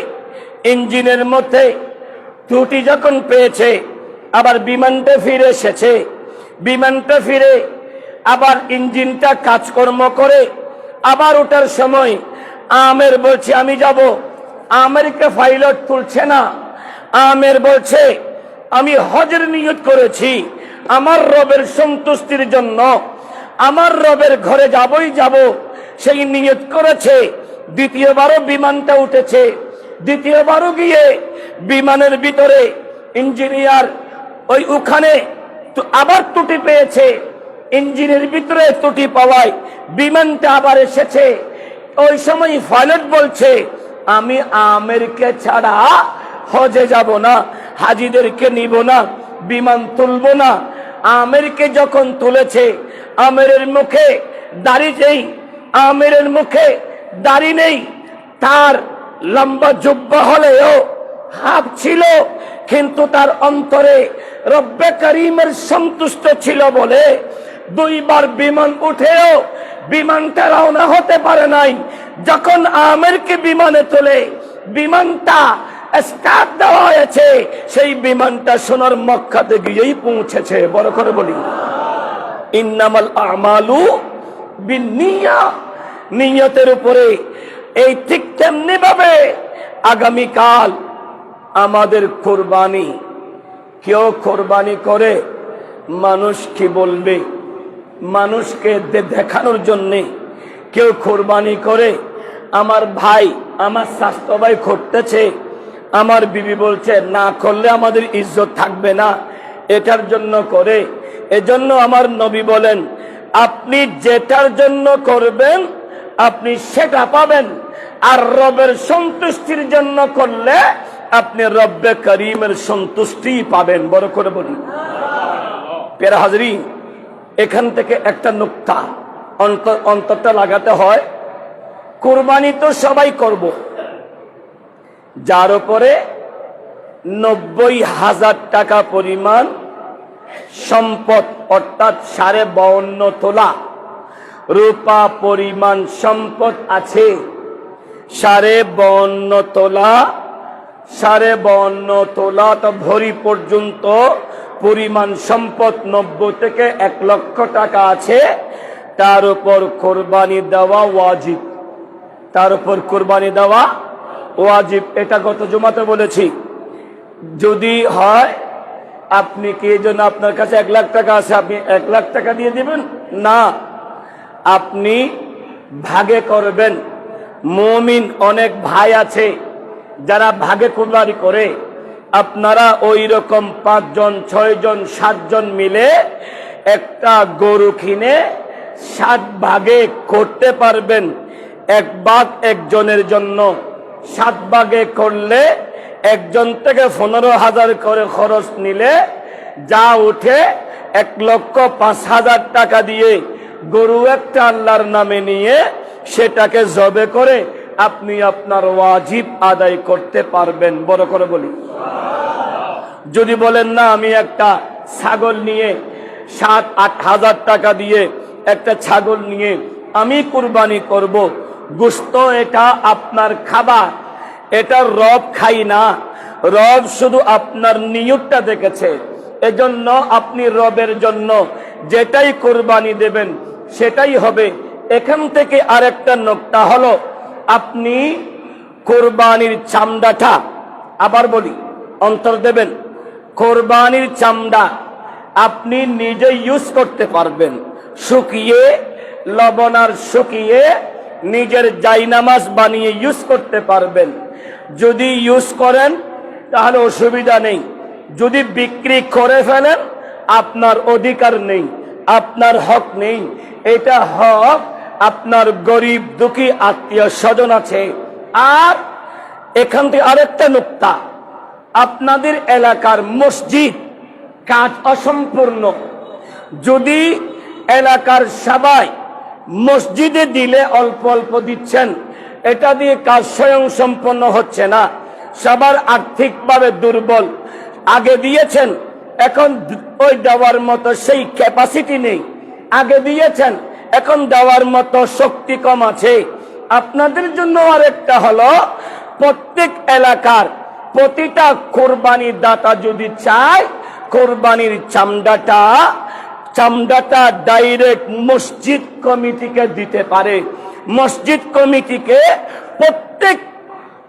Speaker 1: ইঞ্জিনের মধ্যে ত্রুটি যখন পেয়েছে, আবার বিমানটা ফিরে এসেছে। বিমানটা ফিরে আবার ইঞ্জিনটা কাজকর্ম করে আবার ওঠার সময় আমের বলছে আমি যাব। আমেরকে পাইলট তুলছে না। আমের বলছে আমি হজের নিয়ত করেছি আমার রবের সন্তুষ্টির জন্য, আমার রবের ঘরে যাবই যাব, সেই নিয়ত করেছে। দ্বিতীয়বারও বিমানটা উঠেছে, দ্বিতীয়বারও গিয়ে বিমানের ভিতরে ইঞ্জিনিয়ার ওখানে আবার ত্রুটি পেয়েছে। ইঞ্জিনের ভিতরে ত্রুটি পাওয়ায় বিমানটা আবার এসেছে। ওই সময় পাইলট বলছে, আমি আমেরিকা ছাড়া হজে যাব না, হাজিদেরকে নিব না, বিমান তুলব না। আমেরিকা যখন তুলেছে, আমেরের মুখে দাড়ি নেই, আমেরের মুখে দাড়ি নেই, তার লম্বা জুব্বা হলেও হাফ ছিল, কিন্তু তার অন্তরে রব্বে করিমের সন্তুষ্ট ছিল বলে দুইবার বিমান উঠেও বিমানটা রওনা হতে পারে নাই। যখন আমেরকে বিমানে তোলে, বিমানটা স্টার্ট দেওয়া হয়েছে, সেই বিমানটা সোনার মক্কাতে গিয়েই পৌঁছেছে। বড় করে বলি, ইন্নামাল আমালু বিন্নিয়াত, নিয়তের উপরে। এই ঠিক তেমনি ভাবে আগামীকাল আমাদের কোরবানি। কেউ কোরবানি করে মানুষ কি বলবে, মানুষকে দেখানোর জন্যে। কেউ কোরবানি করে আমার ভাই, আমার স্বাস্থ্য ভাই করতেছে, আমার বিবি বলছে না করলে আমাদের ইজ্জত থাকবে না, এটার জন্য করে। এজন্য আমার নবী বলেন, আপনি যেটার জন্য করবেন আপনি সেটা পাবেন, আর রবের সন্তুষ্টির জন্য করলে আপনি রব্বে করিমের সন্তুষ্টি পাবেন। বড় করে বলি, প্যারা হাজরিন, এখান থেকে একটা নুকতা অন্তরটা লাগাতে হয়। কুরবানি তো সবাই করব, যার উপরে 90,000 টাকা পরিমাণ সম্পদ, অর্থাৎ 52.5 তোলা রূপা পরিমাণ সম্পদ আছে। 52.5 তোলা, 52.5 তোলা তো ভরি পর্যন্ত পরিমাণ সম্পদ, 90 থেকে 1 লক্ষ টাকা আছে। তার উপর কোরবানি দেওয়া ওয়াজিব, তার উপর কোরবানি দেওয়া ওয়াজিব। এটা গত জুমাতে বলেছি। যদি হয়, আপনি কি এই জন্য আপনার কাছে 1 লাখ টাকা আছে, আপনি 1 লাখ টাকা দিয়ে দিবেন না, আপনি ভাগে করবেন। মুমিন অনেক ভাই আছে যারা ভাগে কোরবানি করে। আপনারা ওই রকম 5 জন, 6 জন, 7 জন মিলে একটা গরু কিনে 7 ভাগে করতে পারবেন। 1 ভাগ একজনের জন্য। 7 ভাগে করলে একজন থেকে 15,000 করে খরচ নিলে যা উঠে 1,05,000 টাকা দিয়ে গরু একটা আল্লাহর নামে নিয়ে সেটাকে জবে করে আপনি আপনার ওয়াজিব আদায় করতে পারবেন। বড় করে বলি, যদি বলেন না আমি একটা ছাগল নিয়ে 7-8 হাজার টাকা দিয়ে একটা ছাগল নিয়ে আমি কুরবানি করব, গোশত এটা আপনার খাবার, এটা রব খাই না, রব শুধু আপনার নিয়তটা দেখেছে। এজন্য আপনি রবের জন্য যেটাই কুরবানি দেবেন সেটাই হবে। এখান থেকে আরেকটা নোকতা হলো, আপনি কোরবানির চামড়াটা, আবার বলি অন্তর দেবেন, কোরবানির চামড়া আপনি নিজে ইউজ করতে পারবেন। শুকিয়ে, লবণার শুকিয়ে নিজের জায়নামাজ বানিয়ে ইউজ করতে পারবেন। যদি ইউজ করেন তাহলে অসুবিধা নেই, যদি বিক্রি করে ফেলেন আপনার অধিকার নেই, আপনার হক নেই। এটা হক আপনার গরিব দুঃখী আত্মীয় স্বজন আছে। আর এখান থেকে আরেকটা নুকতা, আপনাদের এলাকার মসজিদ কাজ অসম্পূর্ণ। যদি এলাকার সবাই মসজিদে দিলে অল্প অল্প দিচ্ছেন, এটা দিয়ে কাজ স্বয়ং সম্পন্ন হচ্ছে না। সবার আর্থিকভাবে দুর্বল, আগে দিয়েছেন এখন ওই দেওয়ার মতো সেই ক্যাপাসিটি নেই, আগে দিয়েছেন এখন দেওয়ার মতো শক্তি কম আছে। আপনাদের জন্য আরেকটা হলো, প্রত্যেক এলাকার প্রতিটা কোরবানি দাতা যদি চায় কোরবানির চামড়াটা ডাইরেক্ট মসজিদ কমিটিকে দিতে পারে। মসজিদ কমিটিকে প্রত্যেক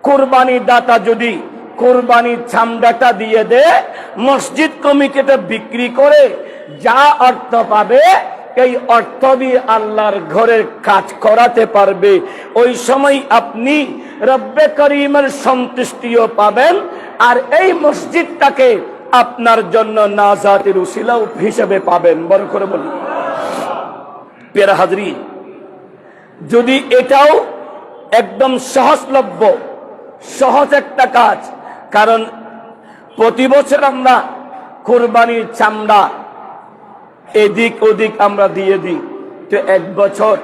Speaker 1: কোরবানি দাতা যদি কোরবানির চামড়াটা দিয়ে দে, মসজিদ কমিটিতে বিক্রি করে যা অর্থ পাবে এই অর্থ দিয়ে আল্লাহর ঘরের কাজ করাতে পারবে। ওই সময় আপনি রব্বে করিমের সন্তুষ্টিও পাবেন, আর এই মসজিদটাকে আপনার জন্য নাজাতের উসিলা হিসেবে পাবেন। বড় করে বলি প্রিয় হাজরিন, যদি এটাও একদম সহজলভ্য, সহজ একটা কাজ, কারণ প্রতি বছর আমরা কোরবানির চামড়া এদিক ওদিক আমরা দিয়ে দিই, তো এক বছর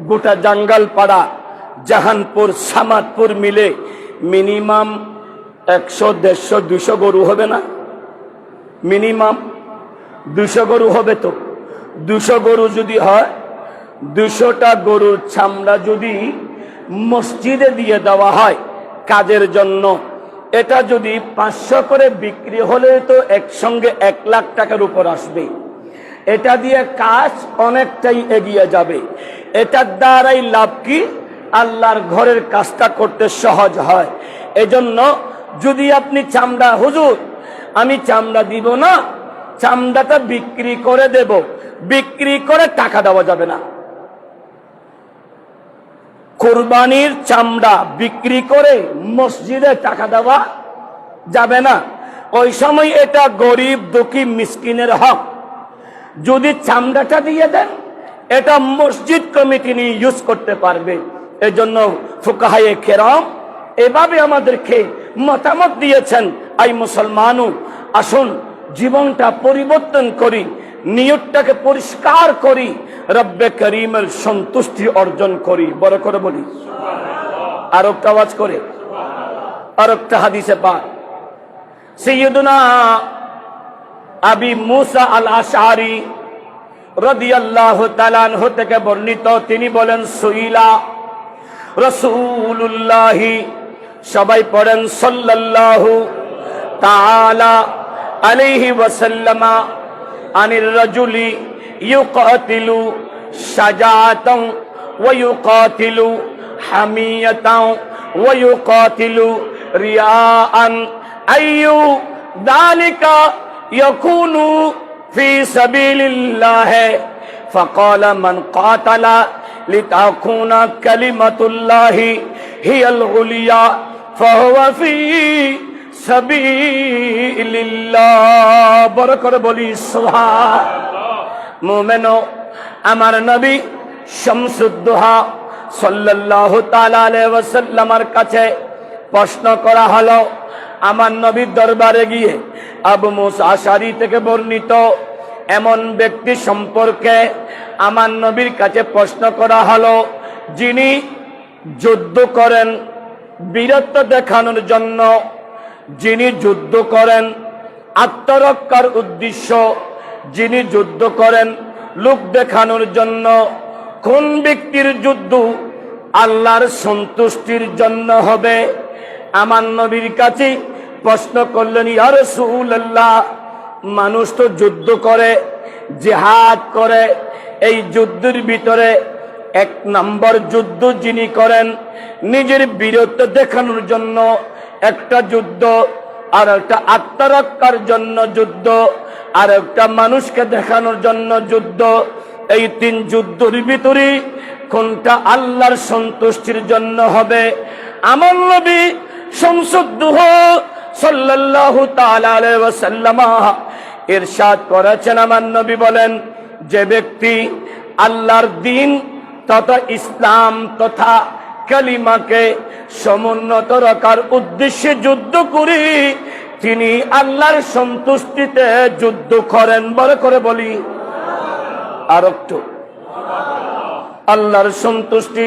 Speaker 1: গোটা জঙ্গল পাড়া জাহানপুর সামাদপুর মিলে মিনিমাম 100, 150, 200 গরু হবে না? মিনিমাম 200 গরু হবে। তো 200 গরু যদি হয়, 200টা গরুর চামড়া যদি মসজিদে দিয়ে দেওয়া হয় কাজের জন্য, এটা যদি 500 করে বিক্রি হলে তো একসঙ্গে 1 লাখ টাকার উপর আসবে। এটা দিয়ে কাজ অনেকটাই এগিয়ে যাবে। এটার দ্বারাই লাভ কি, আল্লাহর ঘরের কাজটা করতে সহজ হয়। এজন্য যদি আপনি চামড়া, হুজুর আমি চামড়া দিব না, চামড়াটা বিক্রি করে দেব, বিক্রি করে টাকা দেওয়া যাবে না। কোরবানির চামড়া বিক্রি করে মসজিদে টাকা দেওয়া যাবে না। ওই সময় এটা গরিব দুঃখী মিসকিনের হক। যদি চামড়াটা দিয়ে দেন, এটা মসজিদ কমিটি নিয়ে ইউজ করতে পারবে। এজন্য ফুকাহায়ে কেরাম এভাবে আমাদেরকে মতামত দিয়েছেন। আই মুসলমানু, আসুন জীবনটা পরিবর্তন করি, নিয়তটাকে পরিষ্কার করি, রব্বে করিমের সন্তুষ্টি অর্জন করি। বড় করে বলি আর একটা আওয়াজ করে, আর একটা হাদিসে পাক সাইয়্যিদুনা আবি মুসা আল আশআরি রাদিয়াল্লাহু তাআলা আনহু থেকে বর্ণিত, তিনি বলেন সুইলা রাসূলুল্লাহ, সবাই পড়েন সাল্লাল্লাহু তাআলা আলাইহি ওয়াসাল্লাম, আনির রাজুলি ইউকাতিলু শাজাআতান ওয়া ইউকাতিলু হামিয়াতান ওয়া ইউকাতিলু রিয়াআন আইয়ু যালিকা ইয়াকুনু ফি সাবিলিল্লাহ। فقال من قاتل لتكون كلمة الله هي العليا فهو في سبيل الله। বড় করে বলি সুবহানাল্লাহ। মুমিনো, আমার নবী শামসুদ্দোহা সাল্লাল্লাহু তাআলা আলাইহি ওয়াসাল্লামের কাছে প্রশ্ন করা হলো। আমার নবীর দরবারে গিয়ে আবু মুসা আশআরী থেকে বর্ণিত এমন ব্যক্তি সম্পর্কে আমার নবীর কাছে প্রশ্ন করা হলো, যিনি যুদ্ধ করেন বীরত্ব দেখানোর জন্য, যিনি যুদ্ধ করেন আত্মরক্ষার উদ্দেশ্য, যিনি যুদ্ধ করেন লোক দেখানোর জন্য, কোন ব্যক্তির যুদ্ধ আল্লাহর সন্তুষ্টির জন্য হবে? আমার নবীর কাছে প্রশ্ন করলেন, ইয়া রাসূলুল্লাহ, মানুষ তো যুদ্ধ করে, জিহাদ করে, এই যুদ্ধের ভিতরে 1 নম্বর যুদ্ধ যিনি করেন নিজের বীরত্ব দেখানোর জন্য একটা যুদ্ধ, আর একটা আত্মরক্ষার জন্য যুদ্ধ, আর একটা মানুষকে দেখানোর জন্য যুদ্ধ। এই 3 যুদ্ধের ভিতরে কোনটা আল্লাহর সন্তুষ্টির জন্য হবে? আমার নবী শামসুদ্দোহা সাল্লাল্লাহু তাআলা আলাইহি ওয়াসাল্লাম ইরশাদ করেছেন, আমার নবী বলেন, যে ব্যক্তি আল্লাহর দ্বীন তথা ইসলাম তথা কালিমাকে সমুন্নত রাখার উদ্দেশ্যে যুদ্ধ করি, তিনি আল্লাহর সন্তুষ্টিতে যুদ্ধ করেন। বড় করে বলি আর একটু, আল্লাহর সন্তুষ্টি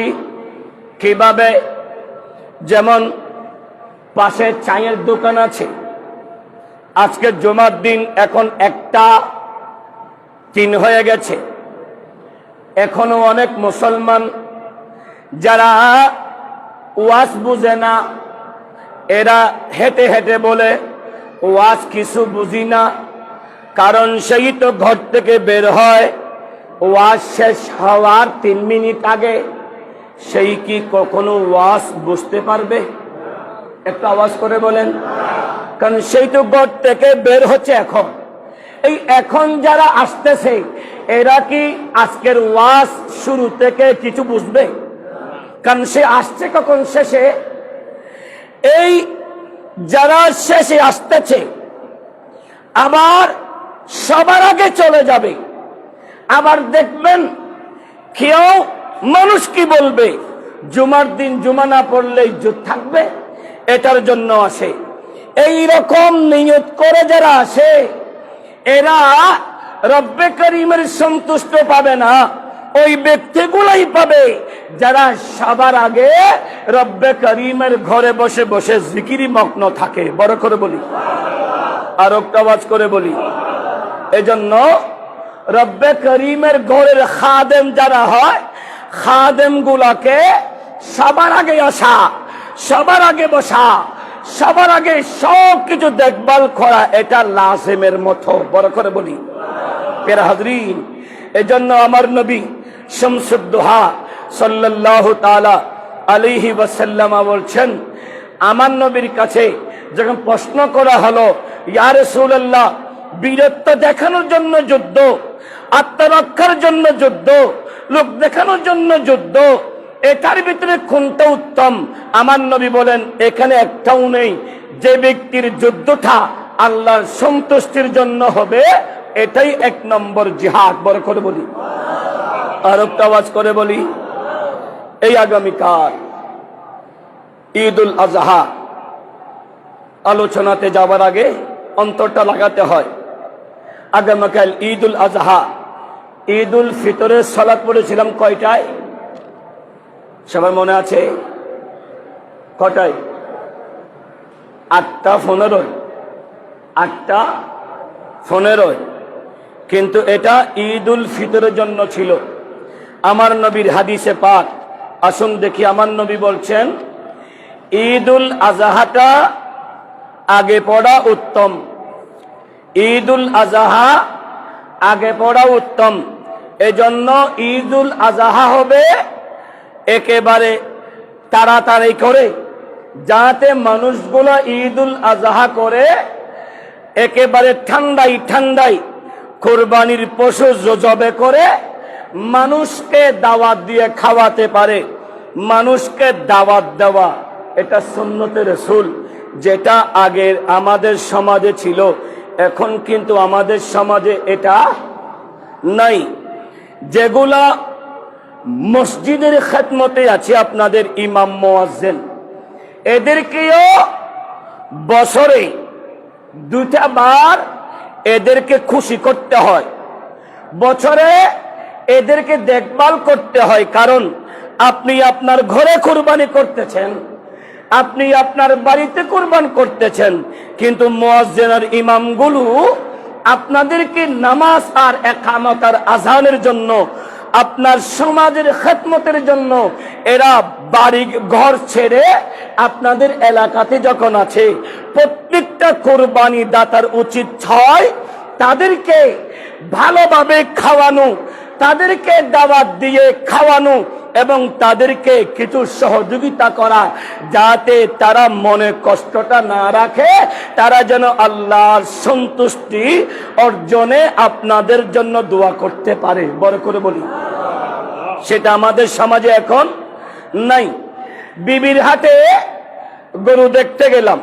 Speaker 1: কিভাবে? যেমন পাশে চায়ের দোকান আছে, আজকে জুমার দিন, এখন 1:03 হয়ে গেছে, এখনো অনেক মুসলমান যারা ওয়াজ বুঝে না, এরা হেঁটে হেঁটে বলে ওয়াজ কিছু বুঝি না। কারণ সেই তো ঘর থেকে বের হয় ওয়াজ শেষ হওয়ার 3 মিনিট আগে, সেই কি কখনো ওয়াজ বুঝতে পারবে? একটু আওয়াজ করে বলেন। কারণ সেই তো গড় থেকে বের হচ্ছে এখন। এই এখন যারা আসতেছে এরা কি আজকের ওয়াজ শুরু থেকে কিছু বুঝবে? কারণ সে আসছে কখন? শেষে। এই যারা শেষে আসতেছে আবার সবার আগে চলে যাবে। আবার দেখবেন কেউ মানুষ কি বলবে, জুমার দিন জুমা না পড়লে ইজ্জত থাকবে, এটার জন্য আসে। এই রকম নিয়ত করে যারা আসে এরা রব্বে করিমের সন্তুষ্ট পাবে না, ওই ব্যক্তিগুলাই পাবে যারা সবার আগে রব্বে করিমের ঘরে বসে বসে জিকিরি মগ্ন থাকে। বড় করে বলি, আর একটা আওয়াজ করে বলি। এজন্য রব্বে করিমের ঘরের খাদেম যারা হয়, খাদেম গুলাকে সবার আগে আসা, সবার আগে বসা, সবার আগে সব কিছু দেখভাল করা, এটা লাজিমের মতো। বড় করে বলি প্রিয় হাজরিন। এজন্য আমার নবী শামসুদ্দোহা সাল্লাল্লাহু তাআলা আলাইহি ওয়াসাল্লাম বলছেন, আমার নবীর কাছে যখন প্রশ্ন করা হলো, ইয়া রাসূলুল্লাহ, বীরত্ব দেখানোর জন্য যুদ্ধ, আত্মরক্ষার জন্য যুদ্ধ, লোক দেখানোর জন্য যুদ্ধ, এটার ভিতরে কোনটা উত্তম? আমার নবী বলেন, এখানে একটাও নেই। যে ব্যক্তির যুদ্ধটা আল্লাহর সন্তুষ্টির জন্য হবে এটাই এক নম্বর জিহাদ। বড় করে বলি, আর একটা আওয়াজ করে বলি। এই আগামীকাল ঈদুল আজহা, আলোচনাতে যাবার আগে অন্তরটা লাগাতে হয়। আগামীকাল ঈদুল আজহা। ঈদুল ফিতরের সালাত পড়েছিলাম কয়টায়? সবার মনে আছে? কটায়? 8:15। 8:15। কিন্তু এটা ঈদুল ফিতরের জন্য ছিল। আমার নবীর হাদিসে পাক, আসুন দেখি। আমার নবী বলছেন ঈদুল আজহাটা আগে পড়া উত্তম। ঈদুল আজহা আগে পড়া উত্তম। এজন্য ঈদুল আজহা হবে একেবারে তাড়াতাড়ি করে, যাতে মানুষগুলো ঈদুল আজহা করে একেবারে ঠান্ডাই ঠান্ডাই কোরবানির পশু জবে করে মানুষকে দাওয়াত দিয়ে খাওয়াতে পারে। মানুষকে দাওয়াত দেওয়া এটা সুন্নতে রাসূল, যেটা আগে আমাদের সমাজে ছিল, এখন কিন্তু আমাদের সমাজে এটা নাই। যেগুলা মসজিদের খেদমতে আছে আপনাদের ইমাম মুয়াজ্জিন, এদেরকেও বছরে 2টা বার এদেরকে খুশি করতে হয়, বছরে এদেরকে দেখভাল করতে হয়। কারণ আপনি আপনার ঘরে কুরবানি করতেছেন, আপনি আপনার বাড়িতে কুরবান করতেছেন, কিন্তু মুয়াজ্জিন আর ইমামগুলো আপনাদেরকে নামাজ আর ইকামত আর আযানের জন্য, আপনার সমাজের খেদমতের জন্য এরা বাড়ি ঘর ছেড়ে আপনাদের এলাকাতে যখন আছে, প্রত্যেকটা কুরবানি দাতার উচিত হয় তাদেরকে ভালোভাবে খাওয়ানো, তাদেরকে দাওয়াত দিয়ে খাওয়ানো এবং তাদেরকে কিছু সহযোগিতা করা, যাতে তারা মনে কষ্টটা না রাখে, তারা যেন আল্লাহর সন্তুষ্টি অর্জনে আপনাদের জন্য দোয়া করতে পারে। বড় করে বলি, সেটা আমাদের সমাজে এখন নাই। বিবির হাটে গরু দেখতে গেলাম,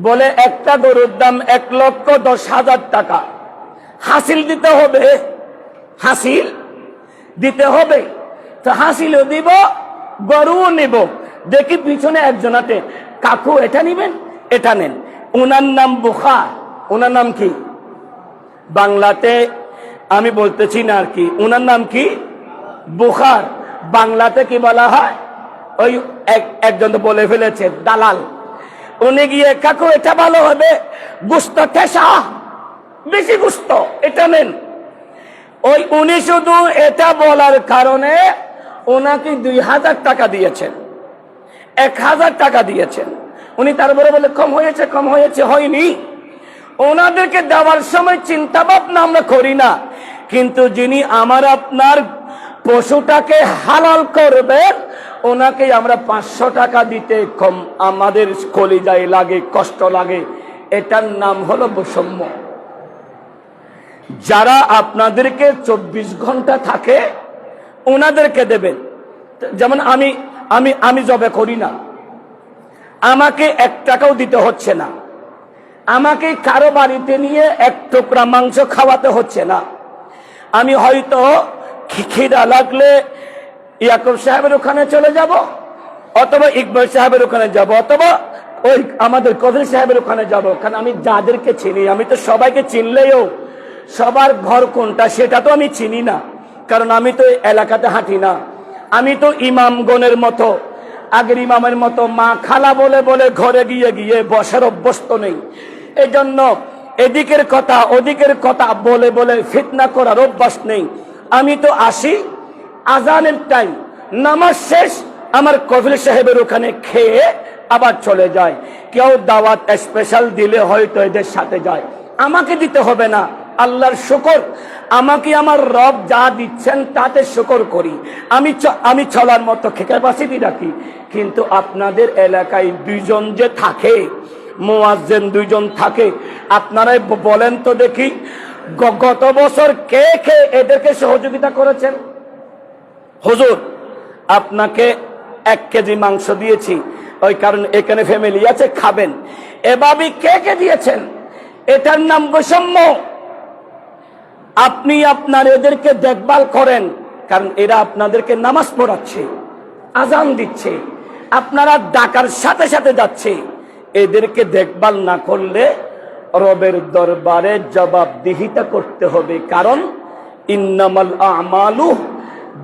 Speaker 1: বলে একটা গরুর দাম 1,10,000 টাকা। হাসিল দিতে হবে, হাসিল দিতে হবে। তো হাসিলও দিব, গরুও নেব। দেখি পিছনে একজন আছে, কাকু এটা নিবেন? এটা নেন। ওনার নাম বুখার। ওনার নাম কি? বাংলাতে আমি বলতেছি না আর কি, ওনার নাম কি? বুখার। বাংলাতে কি বলা হয়? ওই একজন তো বলে ফেলেছে দালাল। উনি গিয়ে, কাকু এটা ভালো হবে, গুস্ত ঠেসা, বেশি গুস্ত, এটা নেন। ওই উনি শুধু এটা বলার কারণে ওনাকে 2,000 টাকা দিয়েছেন, 1,000 টাকা দিয়েছেন। উনি তারপরে বলে কম হয়েছে, কম হয়েছে, হয়নি। ওনাদেরকে দেওয়ার সময় চিন্তা ভাবনা আমরা করি না, কিন্তু যিনি আমার আপনার পশুটাকে হালাল করবেন ওনাকে আমরা 500 টাকা দিতে কম আমাদের কলিজায় লাগে, কষ্ট লাগে। এটার নাম হলো বৈষম্য। যারা আপনাদেরকে 24 ঘন্টা থাকে ওনাদেরকে দেবেন। যেমন আমি জবে করি না, আমাকে 1 টাকাও দিতে হচ্ছে না, আমাকে কারো বাড়িতে নিয়ে 1 টুকরা মাংস খাওয়াতে হচ্ছে না। আমি হয়তো খিদা লাগলে ইয়াকুব সাহেবের ওখানে চলে যাব, অথবা ইকবাল সাহেবের ওখানে যাব, অথবা ওই আমাদের কবির সাহেবের ওখানে যাব। কারণ আমি যাদেরকে চিনি, আমি তো সবাইকে চিনলেও সবার ঘর কোনটা সেটা তো আমি চিনি না, কারণ আমি তো এলাকাতে হাঁটি না। আমি তো ইমামগণের মতো, আগের ইমামের মতো মা খালা বলে বলে ঘরে গিয়ে গিয়ে বসার অভ্যস্ত নেই। এই জন্য এদিকের কথা ওদিকের কথা বলে বলে ফিতনা করার অভ্যাস নেই। আমি তো আসি আজানের টাইম, নামাজ শেষ, আমার কবির সাহেবের ওখানে খেয়ে আবার চলে যায়। কেউ দাওয়াত স্পেশাল দিলে হয়তো এদের সাথে যায়, আমাকে দিতে হবে না। আল্লাহর শুকর, আমাকে আমার রব যা দিচ্ছেন তাতে শুকর করি। আমি চলার মতো খেকাবাসিটি রাখি। কিন্তু আপনাদের এলাকায় 2 জন যে থাকে, মুয়াজ্জিন 2 জন থাকে, আপনারাই বলেন তো দেখি গত বছর কে কে এদেরকে সহযোগিতা করেছেন? হুজুর আপনাকে 1 কেজি মাংস দিয়েছি, ওই কারণ এখানে ফ্যামিলি আছে, খাবেন, এভাবে কে কে দিয়েছেন? এটার নাম বৈষম্য। আপনি আপনার এদেরকে দেখভাল করেন, কারণ এরা আপনাদেরকে নামাজ পড়াচ্ছে, আজান দিচ্ছে, আপনারা ডাকার সাথে সাথে যাচ্ছে। এদেরকে দেখভাল না করলে রবের দরবারে জবাবদিহিতা করতে হবে। কারণ ইন্নামাল আমালু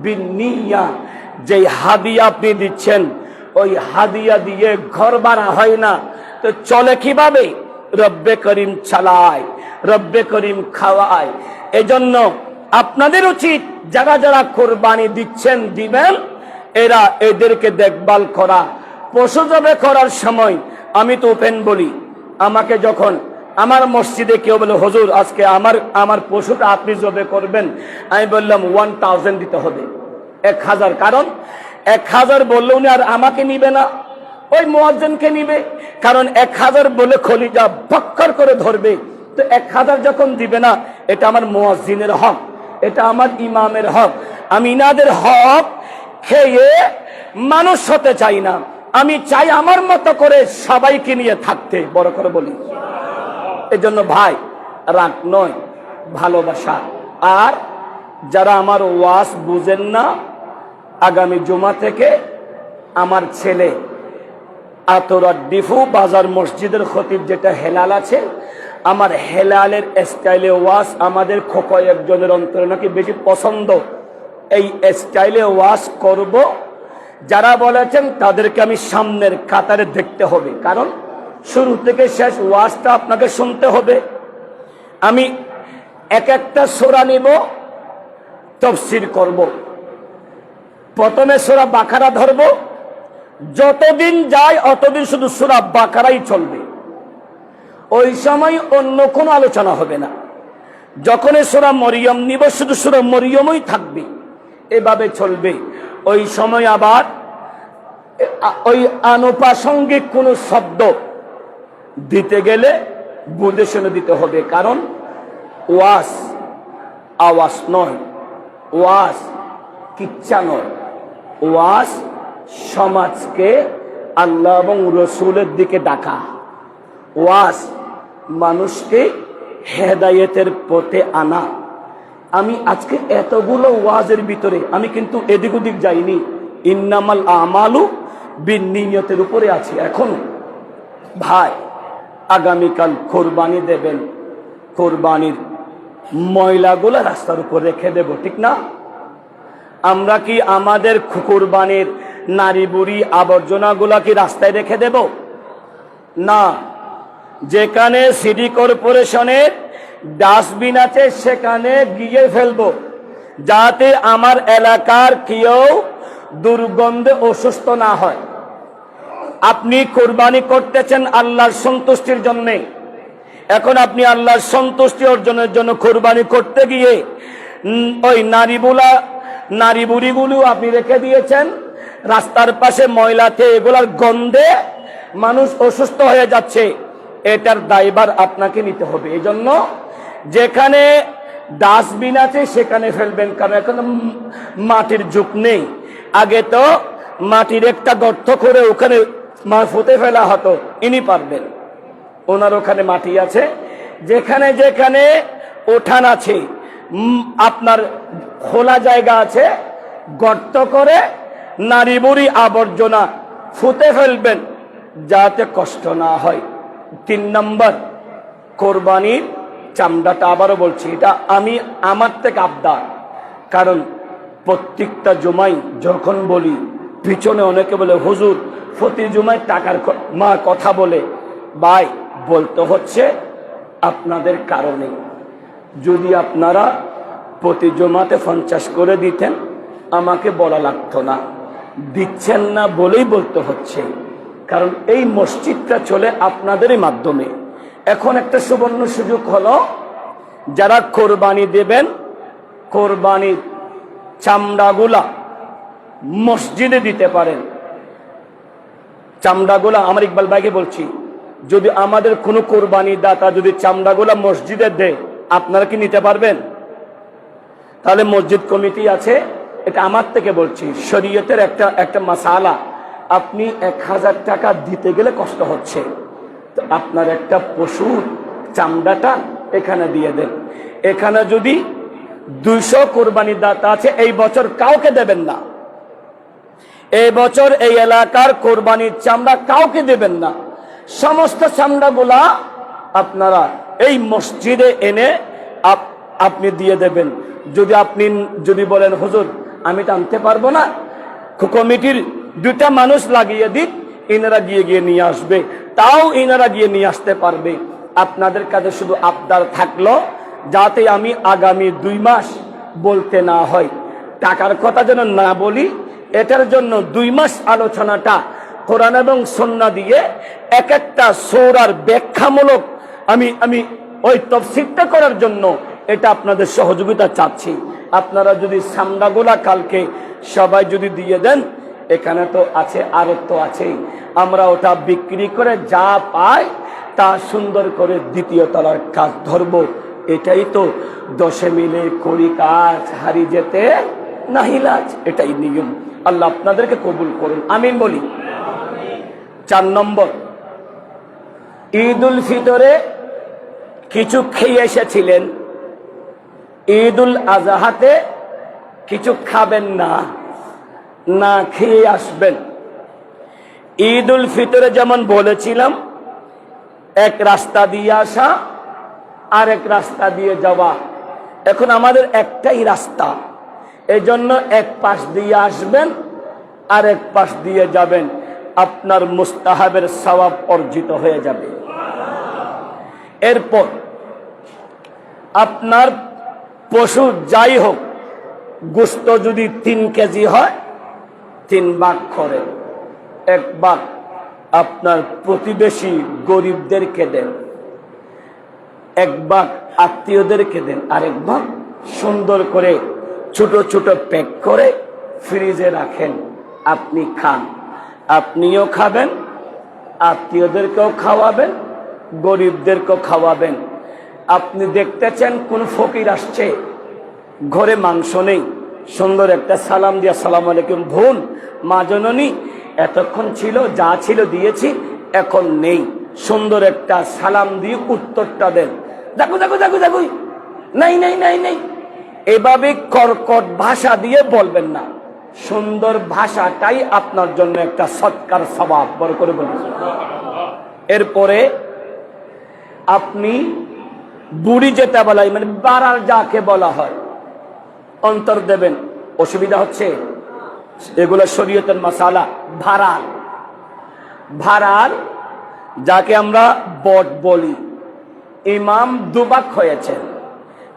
Speaker 1: বিন্নিয়া, যে হাদিয়া আপনি দিচ্ছেন ওই হাদিয়া দিয়ে ঘর বাড়া হয় না, তো চলে কিভাবে? রব্বে করিম চালায়, রব্বে করিম খাওয়ায়। এজন্য আপনাদের উচিত যারা যারা কোরবানি দিচ্ছেন দিবেন, এরা এদেরকে দেখভাল করা। পশু জবে করার সময় আমি তো ওপেন বলি, আমাকে যখন আমার মসজিদে কেউ বলে হুজুর আজকে আমার পশুটা আপনি জবে করবেন, আমি বললাম 1000 দিতে হবে, 1000। কারণ 1000 বললে উনি আর আমাকে নিবে না, ওই মুয়াজ্জিনকে নিবে। কারণ 1000 বলে খলিজা ভক্কর করে ধরবে। তো 1000 যখন দিবে না, এটা আমার মুয়াজ্জিনের হক, এটা আমার ইমামের হক। আমি ইনাদের হক খেয়ে মানুষ হতে চাই না, আমি চাই আমার মতো করে সবাইকে নিয়ে থাকতে। বড় করে বলি, এজন্য ভাই রাগ নয়, ভালোবাসা। আর যারা আমার ওয়াজ বুঝেন না, আগামী জুমা থেকে আমার ছেলে আতরা ডিফু বাজার মসজিদের খতিব যেটা হেলাল আছে, আমার হেলালের স্টাইলে ওয়াজ আমাদের কয়েকজনের অন্তরে নাকি বেশি পছন্দ। এই স্টাইলে ওয়াজ করব, যারা বলেছেন তাদেরকে আমি সামনের কাতারে দেখতে হবে। কারণ শুরু থেকে শেষ ওয়াজটা আপনাকে শুনতে হবে। আমি একটা সূরা নিব, তাফসীর করব। প্রথমে সূরা বাকারা ধরব, যতদিন যায় অতদিন শুধু সূরা বাকারাই চলবে। ওই সময় অন্য কোনো আলোচনা হবে না। যখন সূরা মরিয়ম নিব, শুধু সূরা মরিয়মই থাকবে, এভাবে চলবে। ওই সময় আবার ওই আনুপ্রাসঙ্গিক কোনো শব্দ দিতে গেলে বুঝে শুনে দিতে হবে। কারণ ওয়াজ আওয়াজ নয়, ওয়াজ কিচ্ছা নয়, ওয়াজ সমাজকে আল্লাহ এবং রসুলের দিকে ডাকা, ওয়াজ মানুষকে হেদায়েতের পথে আনা। আমি আজকে এতগুলো ওয়াজের ভিতরে আমি কিন্তু এদিক ওদিক যাইনি, ইন্নামাল আমালু বিন্নিয়তের উপরে আছি। এখন ভাই আগামীকাল কোরবানি দেবেন, কোরবানির ময়লাগুলো রাস্তার উপর রেখে দেব, ঠিক না? আমরা কি আমাদের কোরবানির নারী বুড়ি আবর্জনাগুলা কি রাস্তায় রেখে দেব? না, যেখানে সিটি কর্পোরেশনের ডাস্টবিন আছে সেখানে গিয়ে ফেলবো, যাতে আমার এলাকার কেউ দুর্গন্ধে অসুস্থ না হয়। আপনি কোরবানি করতেছেন আল্লাহর সন্তুষ্টির জন্য। এখন আপনি আল্লাহর সন্তুষ্টি অর্জনের জন্য কোরবানি করতে গিয়ে ওই নারী বুড়িগুলো আপনি রেখে দিয়েছেন, রাস্তার পাশে ময়লাতে এগুলার গন্ধে মানুষ অসুস্থ হয়ে যাচ্ছে, এটার দায়ভার আপনাকে নিতে হবে। এই জন্য যেখানে ডাস্টবিন আছে সেখানে ফেলবেন, কারণ এখন মাটির যুগ নেই। আগে তো মাটির একটা গর্ত করে ওখানে ফুতে ফেলা হতো, ইনি পারবেন, ওনার ওখানে মাটি আছে। যেখানে যেখানে উঠান আছে, আপনার খোলা জায়গা আছে, গর্ত করে নারী বুড়ি আবর্জনা ফুতে ফেলবেন যাতে কষ্ট না হয়। 3 নম্বর, কোরবানির চামড়াটা, আবারও বলছি, এটা আমি আমার থেকে আবদার, কারণ প্রত্যেকটা জুমাই যখন বলি পিছনে অনেকে বলে হুজুর প্রতি জুমায় টাকার মা কথা বলে। ভাই, বলতে হচ্ছে আপনাদের কারণে। যদি আপনারা প্রতি জমাতে 50 করে দিতেন আমাকে বলা লাগতো না, দিচ্ছেন না বলেই বলতে হচ্ছে, কারণ এই মসজিদটা চলে আপনাদেরই মাধ্যমে। এখন একটা সুবর্ণ সুযোগ হলো, যারা কোরবানি দেবেন কোরবানির চামড়াগুলা মসজিদে দিতে পারেন। চামড়াগুলা, আমার ইকবাল ভাইকে বলছি, যদি আমাদের কোনো কোরবানি দাতা যদি চামড়াগুলা মসজিদে দেয়, আপনারা কি নিতে পারবেন? তাহলে মসজিদ কমিটি আছে, এটা আমার থেকে বলছি, শরীয়তের একটা মাসালা। আপনি 1000 টাকা দিতে গেলে কষ্ট হচ্ছে, তো আপনার একটা পশুর চামড়াটা এখানে দিয়ে দেন। এখানে যদি 200 কোরবানি দাতা আছে, এই বছর কাউকে দেবেন না, এই বছর এই এলাকার কোরবানির চামড়া কাউকে দেবেন না। সমস্ত চামড়াগুলা আপনারা এই মসজিদে এনে আপনি দিয়ে দেবেন। যদি বলেন হুজুর আমি তো আনতে পারবো না, কমিটির 2টা মানুষ লাগিয়ে দিক, ইনারা গিয়ে নিয়ে আসবে, তাও ইনারা গিয়ে নিয়ে আসতে পারবে। আপনাদের কাছে শুধু আবদার থাকলো, যাতে আমি আগামী 2 মাস বলতে না হয়, টাকার কথা যেন না বলি, এটার জন্য 2 মাস আলোচনাটা কোরআন এবং সুন্নাহ দিয়ে এক একটা সূরার ব্যাখ্যামূলক আমি ওই তাফসীরটা করার জন্য এটা আপনাদের সহযোগিতা চাচ্ছি। আপনারা যদি সামনাগুলা কালকে সবাই যদি দিয়ে দেন, এখানে তো আছে, আরো তো আছেই, আমরা ওটা বিক্রি করে যা পাই তা সুন্দর করে 2য় তলার কাজ ধরব। এটাই তো 10 মিলে করি কাজ, হারি যেতে নাহিলাজ, এটাই নিয়ম। আল্লাহ আপনাদেরকে কবুল করুন, আমিন বলি। 4 নম্বর, ঈদ উল ফিতরে কিছু খেয়ে এসেছিলেন, ঈদ উল আজহাতে কিছু খাবেন না, না খেয়ে আসবেন। ঈদ উল ফিতরে যেমন বলেছিলাম, এক রাস্তা দিয়ে আসা আর এক রাস্তা দিয়ে যাওয়া। এখন আমাদের একটাই রাস্তা, এই জন্য এক পাশ দিয়ে আসবেন আর এক পাশ দিয়ে যাবেন, আপনার মুস্তাহাবের সওয়াব অর্জিত হয়ে যাবে। এরপর আপনার পশু যাই হোক, গোশত যদি 3 কেজি হয় 3 ভাগ করেন, 1 ভাগ আপনার প্রতিবেশী গরিবদেরকে দেন, 1 ভাগ আত্মীয়দেরকে দেন, আর 1 ভাগ সুন্দর করে ছোট ছোট প্যাক করে ফ্রিজে রাখেন, আপনি খান, আপনিও খাবেন, আত্মীয়দেরকেও খাওয়াবেন, গরিবদেরকেও খাওয়াবেন। আপনি দেখতেছেন কোন ফকির আসছে, ঘরে মাংস নেই, সুন্দর একটা সালাম দিয়ে আসসালামু আলাইকুম বোন, মা জননী এতক্ষণ ছিল, যা ছিল দিয়েছি, এখন নেই, সুন্দর একটা সালাম দিয়ে উত্তরটা দেন। দেখো দেখো দেখো দেখো, নাই নাই নাই নাই, এভাবে কর্কট ভাষা দিয়ে বলবেন না, সুন্দর ভাষাটাই আপনার জন্য একটা সৎকার সওয়াব বড় করে বলবেন। এরপরে আপনি বুড়ি যেটা বলা হয়, মানে বাড়ার যাকে বলা হয়, অন্তর দেবেন। অসুবিধা হচ্ছে, এগুলো শরীয়তের মাসালা। ভাড়ার যাকে আমরা বট বলি, ইমাম 2 ভাগ হয়েছেন,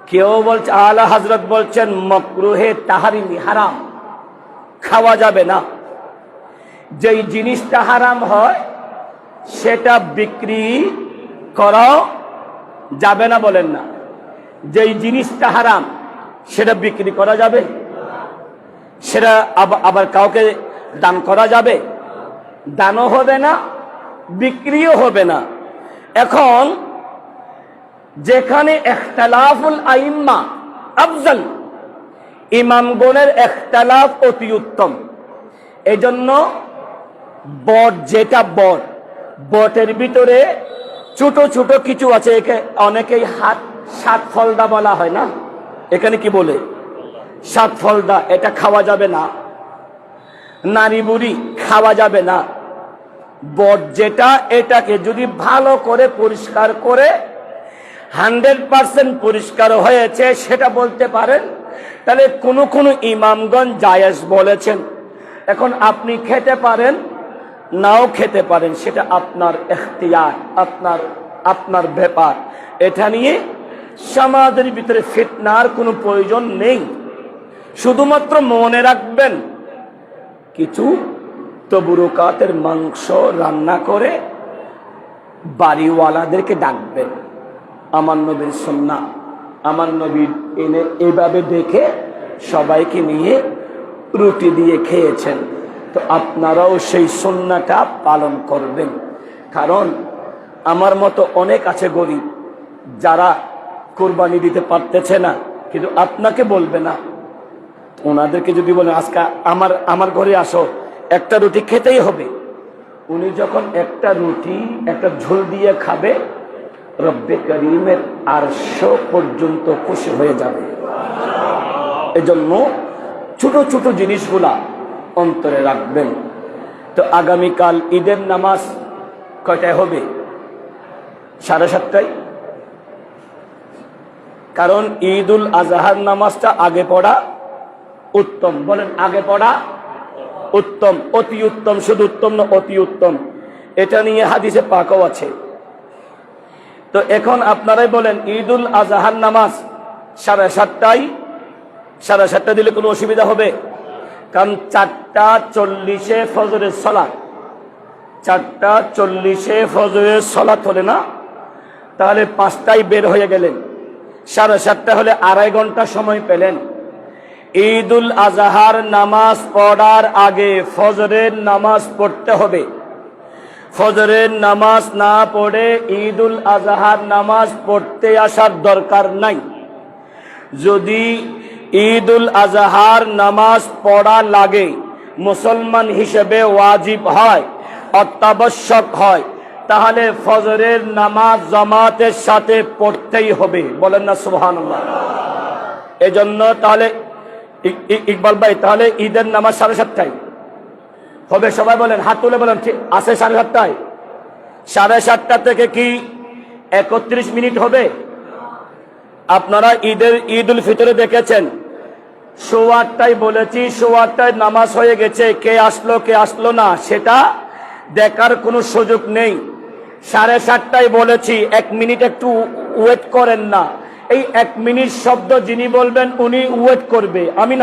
Speaker 1: কেউ বলছে, আলা হযরত বলছেন মাকরুহে তাহরিমি, হারাম, খাওয়া যাবে না। যেই জিনিসটা হারাম হয় সেটা বিক্রি করা যাবে না, বলেন না। যেই জিনিসটা হারাম সেটা বিক্রি করা যাবে, সেটা আবার কাউকে দান করা যাবে? দানও হবে না, বিক্রিও হবে না। এখন যেখানে ইখতিলাফুল আইম্মা আফজল, ইমামগণের ইখতিলাফ অতি উত্তম, এজন্য বট যেটা বটের ভিতরে ছোট ছোট কিছু আছে, একে অনেকেই সাত ফলদা বলা হয় না, এখানে কি বলে? সাত ফলদা। এটা খাওয়া যাবে না, নারী বুড়ি খাওয়া যাবে না। বট যেটা, এটাকে যদি ভালো করে পরিষ্কার করে 100% পরিষ্কার হয়েছে সেটা বলতে পারেন, তাহলে কোন ইমামগণ জায়েজ বলেছেন। এখন আপনি খেতে পারেন, নাও খেতে পারেন, সেটা আপনার ইখতিয়ার, আপনার ব্যাপার। এটা নিয়ে সমাজের ভিতরে ফিতনার কোনো প্রয়োজন নেই। শুধুমাত্র মনে রাখবেন, কিছু তবুরকাতের মাংস রান্না করে বাড়িওয়ালাদেরকে ডাকবেন। আমার নবীর সুন্নাহ, আমার নবীর এনে এভাবে দেখে সবাইকে নিয়ে রুটি দিয়ে খেয়েছেন, তো আপনারাও সেই সুন্নাহটা পালন করবেন। কারণ আমার মতো অনেক আছে গরিব, যারা কোরবানি দিতে পারতেছে না, কিন্তু আপনাকে বলবে না। ওনাদেরকে যদি বলেন আজকে আমার ঘরে আসো, একটা রুটি খেতেই হবে, উনি যখন একটা রুটি একটা ঝোল দিয়ে খাবে, রব্বে করিমের আরশ পর্যন্ত খুশি হয়ে যাবে। এজন্য ছোট ছোট জিনিসগুলা অন্তরে রাখবেন। তো আগামীকাল ঈদের নামাজ কয়টায় হবে? 7:30টায়। কারণ ঈদুল আজহার নামাজটা আগে পড়া উত্তম। বলেন, আগে পড়া উত্তম, অতি উত্তম। শুধু উত্তম না, অতি উত্তম। এটা নিয়ে হাদিসে পাকও আছে। তো এখন আপনারাই বলেন, ঈদুল আজহার নামাজ 7:30টায়, 7:30 দিলে কোনো অসুবিধা হবে? কারণ 4:40 ফজরের সালাত, 4:40 ফজরের সালাত হলে না, তাহলে 5টায় বের হয়ে গেলেন, 7:30 হলে 2.5 ঘন্টা সময় পেলেন। ঈদুল আজহার নামাজ পড়ার আগে ফজরের নামাজ পড়তে হবে। ফজরের নামাজ না পড়ে ঈদুল আজহার নামাজ পড়তে আসার দরকার নাই। যদি ঈদুল আজহার নামাজ পড়া লাগে, মুসলমান হিসেবে ওয়াজিব হয়, অত্যাবশ্যক হয়, তাহলে ফজরের নামাজ জামাতের সাথে পড়তেই হবে। বলেন না সুবহানাল্লাহ? এজন্য তাহলে ইকবাল ভাই, তাহলে ঈদের নামাজ 7:30টায় হবে। সবাই বলেন, হাত তুলে বলেন, ঠিক আছে 7:30টায়। 7:30 থেকে কি 31 মিনিট হবে? আপনারা ঈদুল ফিতরে দেখেছেন, 8:15টায় বলেছি, 8:15টায় নামাজ হয়ে গেছে, কে আসলো না সেটা দেখার কোনো সুযোগ নেই। 7:30টায় বলেছি, 1 মিনিট একটু ওয়েট করেন না। এই 1 মিনিট শব্দ যিনি বলবেন উনি ওয়েট করবে। আমি